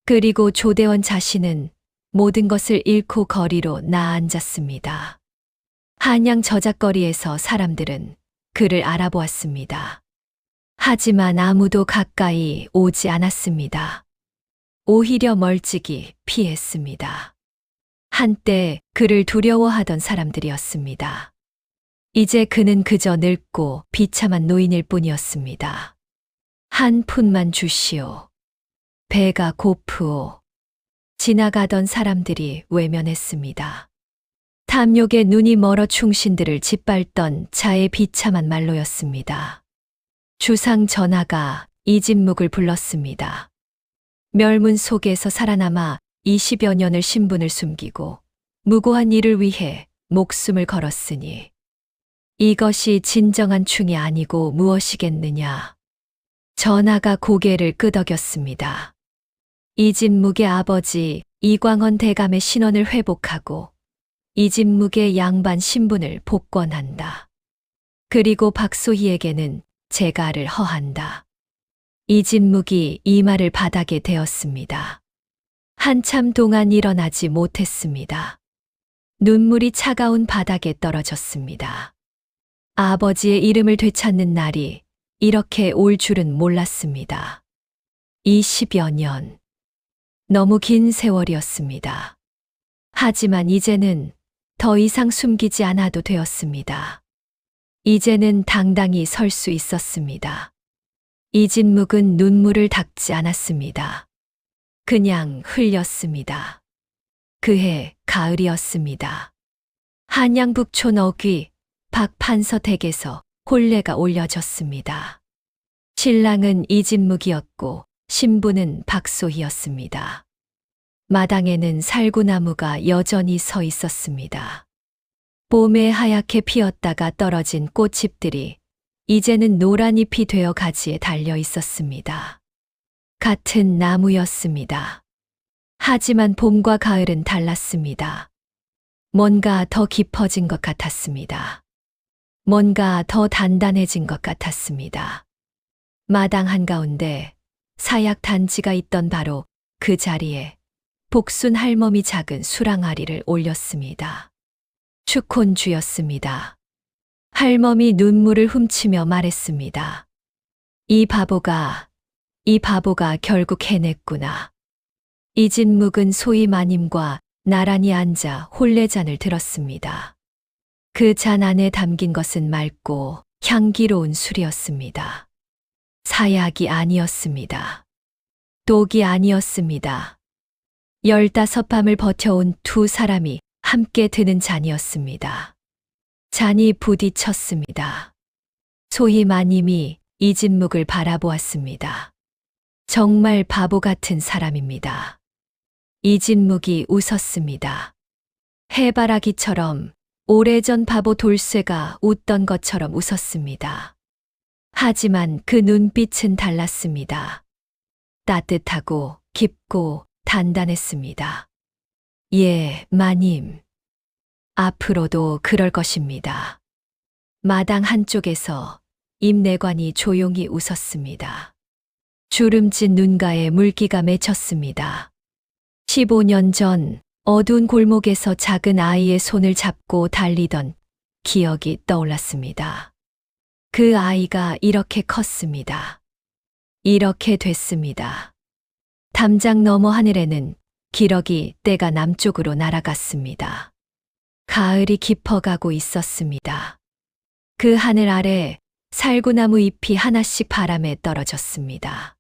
그리고 조대원 자신은 모든 것을 잃고 거리로 나앉았습니다. 한양 저작거리에서 사람들은 그를 알아보았습니다. 하지만 아무도 가까이 오지 않았습니다. 오히려 멀찍이 피했습니다. 한때 그를 두려워하던 사람들이었습니다. 이제 그는 그저 늙고 비참한 노인일 뿐이었습니다. 한 푼만 주시오. 배가 고프오. 지나가던 사람들이 외면했습니다. 탐욕에 눈이 멀어 충신들을 짓밟던 자의 비참한 말로였습니다. 주상 전하가 이진묵을 불렀습니다. 멸문 속에서 살아남아 20여 년을 신분을 숨기고 무고한 일을 위해 목숨을 걸었으니 이것이 진정한 충이 아니고 무엇이겠느냐. 전하가 고개를 끄덕였습니다. 이진묵의 아버지 이광헌 대감의 신원을 회복하고 이진묵의 양반 신분을 복권한다. 그리고 박소희에게는 재가를 허한다. 이진묵이 이마를 바닥에 대었습니다. 한참 동안 일어나지 못했습니다. 눈물이 차가운 바닥에 떨어졌습니다. 아버지의 이름을 되찾는 날이 이렇게 올 줄은 몰랐습니다. 20여 년. 너무 긴 세월이었습니다. 하지만 이제는 더 이상 숨기지 않아도 되었습니다. 이제는 당당히 설 수 있었습니다. 이진묵은 눈물을 닦지 않았습니다. 그냥 흘렸습니다. 그해 가을이었습니다. 한양북촌 어귀 박판서 댁에서 혼례가 올려졌습니다. 신랑은 이진묵이었고 신부는 박소희였습니다. 마당에는 살구나무가 여전히 서 있었습니다. 봄에 하얗게 피었다가 떨어진 꽃잎들이 이제는 노란 잎이 되어 가지에 달려 있었습니다. 같은 나무였습니다. 하지만 봄과 가을은 달랐습니다. 뭔가 더 깊어진 것 같았습니다. 뭔가 더 단단해진 것 같았습니다. 마당 한가운데 사약 단지가 있던 바로 그 자리에 복순 할멈이 작은 수랑아리를 올렸습니다. 축혼주였습니다. 할멈이 눈물을 훔치며 말했습니다. 이 바보가 결국 해냈구나. 이진묵은 소희 마님과 나란히 앉아 혼례잔을 들었습니다. 그 잔 안에 담긴 것은 맑고 향기로운 술이었습니다. 사약이 아니었습니다. 독이 아니었습니다. 15밤을 버텨온 두 사람이 함께 드는 잔이었습니다. 잔이 부딪혔습니다. 소희 마님이 이진묵을 바라보았습니다. 정말 바보 같은 사람입니다. 이진묵이 웃었습니다. 해바라기처럼 오래전 바보 돌쇠가 웃던 것처럼 웃었습니다. 하지만 그 눈빛은 달랐습니다. 따뜻하고 깊고 단단했습니다. 예, 마님. 앞으로도 그럴 것입니다. 마당 한쪽에서 임내관이 조용히 웃었습니다. 주름진 눈가에 물기가 맺혔습니다. 15년 전 어두운 골목에서 작은 아이의 손을 잡고 달리던 기억이 떠올랐습니다. 그 아이가 이렇게 컸습니다. 이렇게 됐습니다. 담장 너머 하늘에는 기러기 떼가 남쪽으로 날아갔습니다. 가을이 깊어가고 있었습니다. 그 하늘 아래 살구나무 잎이 하나씩 바람에 떨어졌습니다.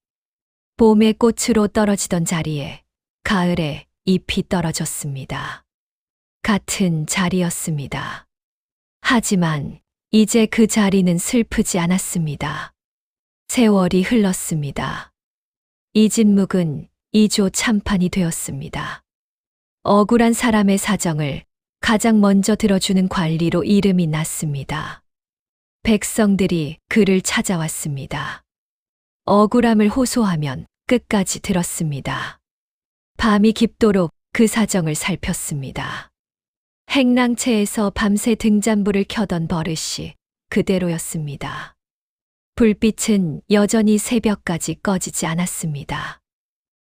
봄의 꽃으로 떨어지던 자리에 가을에 잎이 떨어졌습니다. 같은 자리였습니다. 하지만 이제 그 자리는 슬프지 않았습니다. 세월이 흘렀습니다. 이진묵은 이조 참판이 되었습니다. 억울한 사람의 사정을 가장 먼저 들어주는 관리로 이름이 났습니다. 백성들이 그를 찾아왔습니다. 억울함을 호소하면 끝까지 들었습니다. 밤이 깊도록 그 사정을 살폈습니다. 행랑채에서 밤새 등잔불을 켜던 버릇이 그대로였습니다. 불빛은 여전히 새벽까지 꺼지지 않았습니다.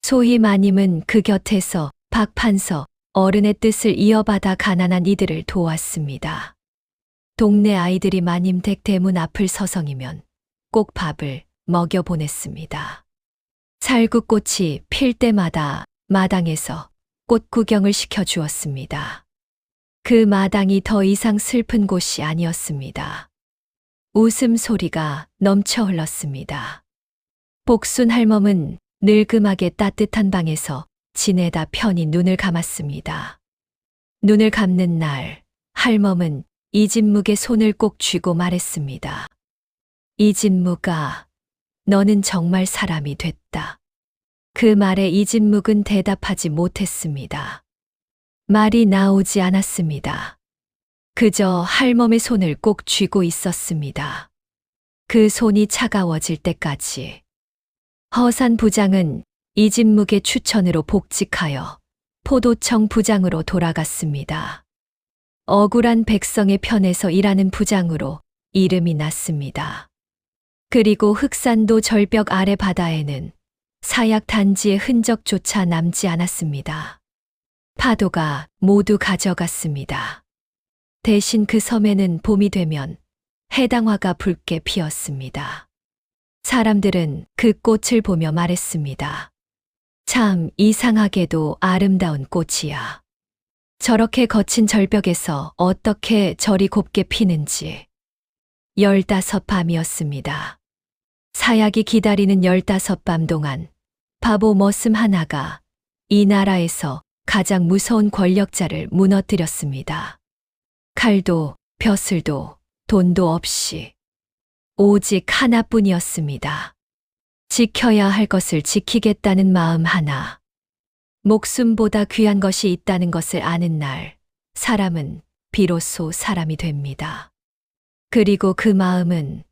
소희 마님은 그 곁에서 박판서 어른의 뜻을 이어받아 가난한 이들을 도왔습니다. 동네 아이들이 마님 댁 대문 앞을 서성이면 꼭 밥을 먹여 보냈습니다. 살구꽃이 필 때마다 마당에서 꽃 구경을 시켜주었습니다. 그 마당이 더 이상 슬픈 곳이 아니었습니다. 웃음소리가 넘쳐 흘렀습니다. 복순 할멈은 늙음하게 따뜻한 방에서 지내다 편히 눈을 감았습니다. 눈을 감는 날, 할멈은 이진묵의 손을 꼭 쥐고 말했습니다. 이진묵아, 너는 정말 사람이 됐다. 그 말에 이진묵은 대답하지 못했습니다. 말이 나오지 않았습니다. 그저 할멈의 손을 꼭 쥐고 있었습니다. 그 손이 차가워질 때까지. 허산 부장은 이진묵의 추천으로 복직하여 포도청 부장으로 돌아갔습니다. 억울한 백성의 편에서 일하는 부장으로 이름이 났습니다. 그리고 흑산도 절벽 아래 바다에는 사약 단지의 흔적조차 남지 않았습니다. 파도가 모두 가져갔습니다. 대신 그 섬에는 봄이 되면 해당화가 붉게 피었습니다. 사람들은 그 꽃을 보며 말했습니다. 참 이상하게도 아름다운 꽃이야. 저렇게 거친 절벽에서 어떻게 저리 곱게 피는지. 15밤이었습니다. 사약이 기다리는 15밤 동안 바보 머슴 하나가 이 나라에서 가장 무서운 권력자를 무너뜨렸습니다. 칼도 벼슬도 돈도 없이 오직 하나뿐이었습니다. 지켜야 할 것을 지키겠다는 마음 하나. 목숨보다 귀한 것이 있다는 것을 아는 날, 사람은 비로소 사람이 됩니다. 그리고 그 마음은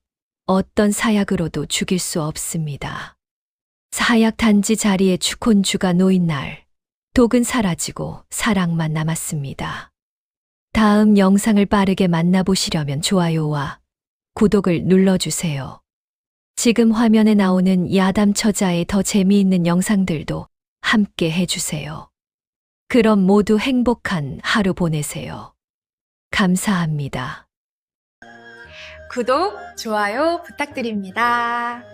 어떤 사약으로도 죽일 수 없습니다. 사약 단지 자리에 축혼주가 놓인 날, 독은 사라지고 사랑만 남았습니다. 다음 영상을 빠르게 만나보시려면 좋아요와 구독을 눌러주세요. 지금 화면에 나오는 야담 처자의 더 재미있는 영상들도 함께 해주세요. 그럼 모두 행복한 하루 보내세요. 감사합니다. 구독, 좋아요 부탁드립니다.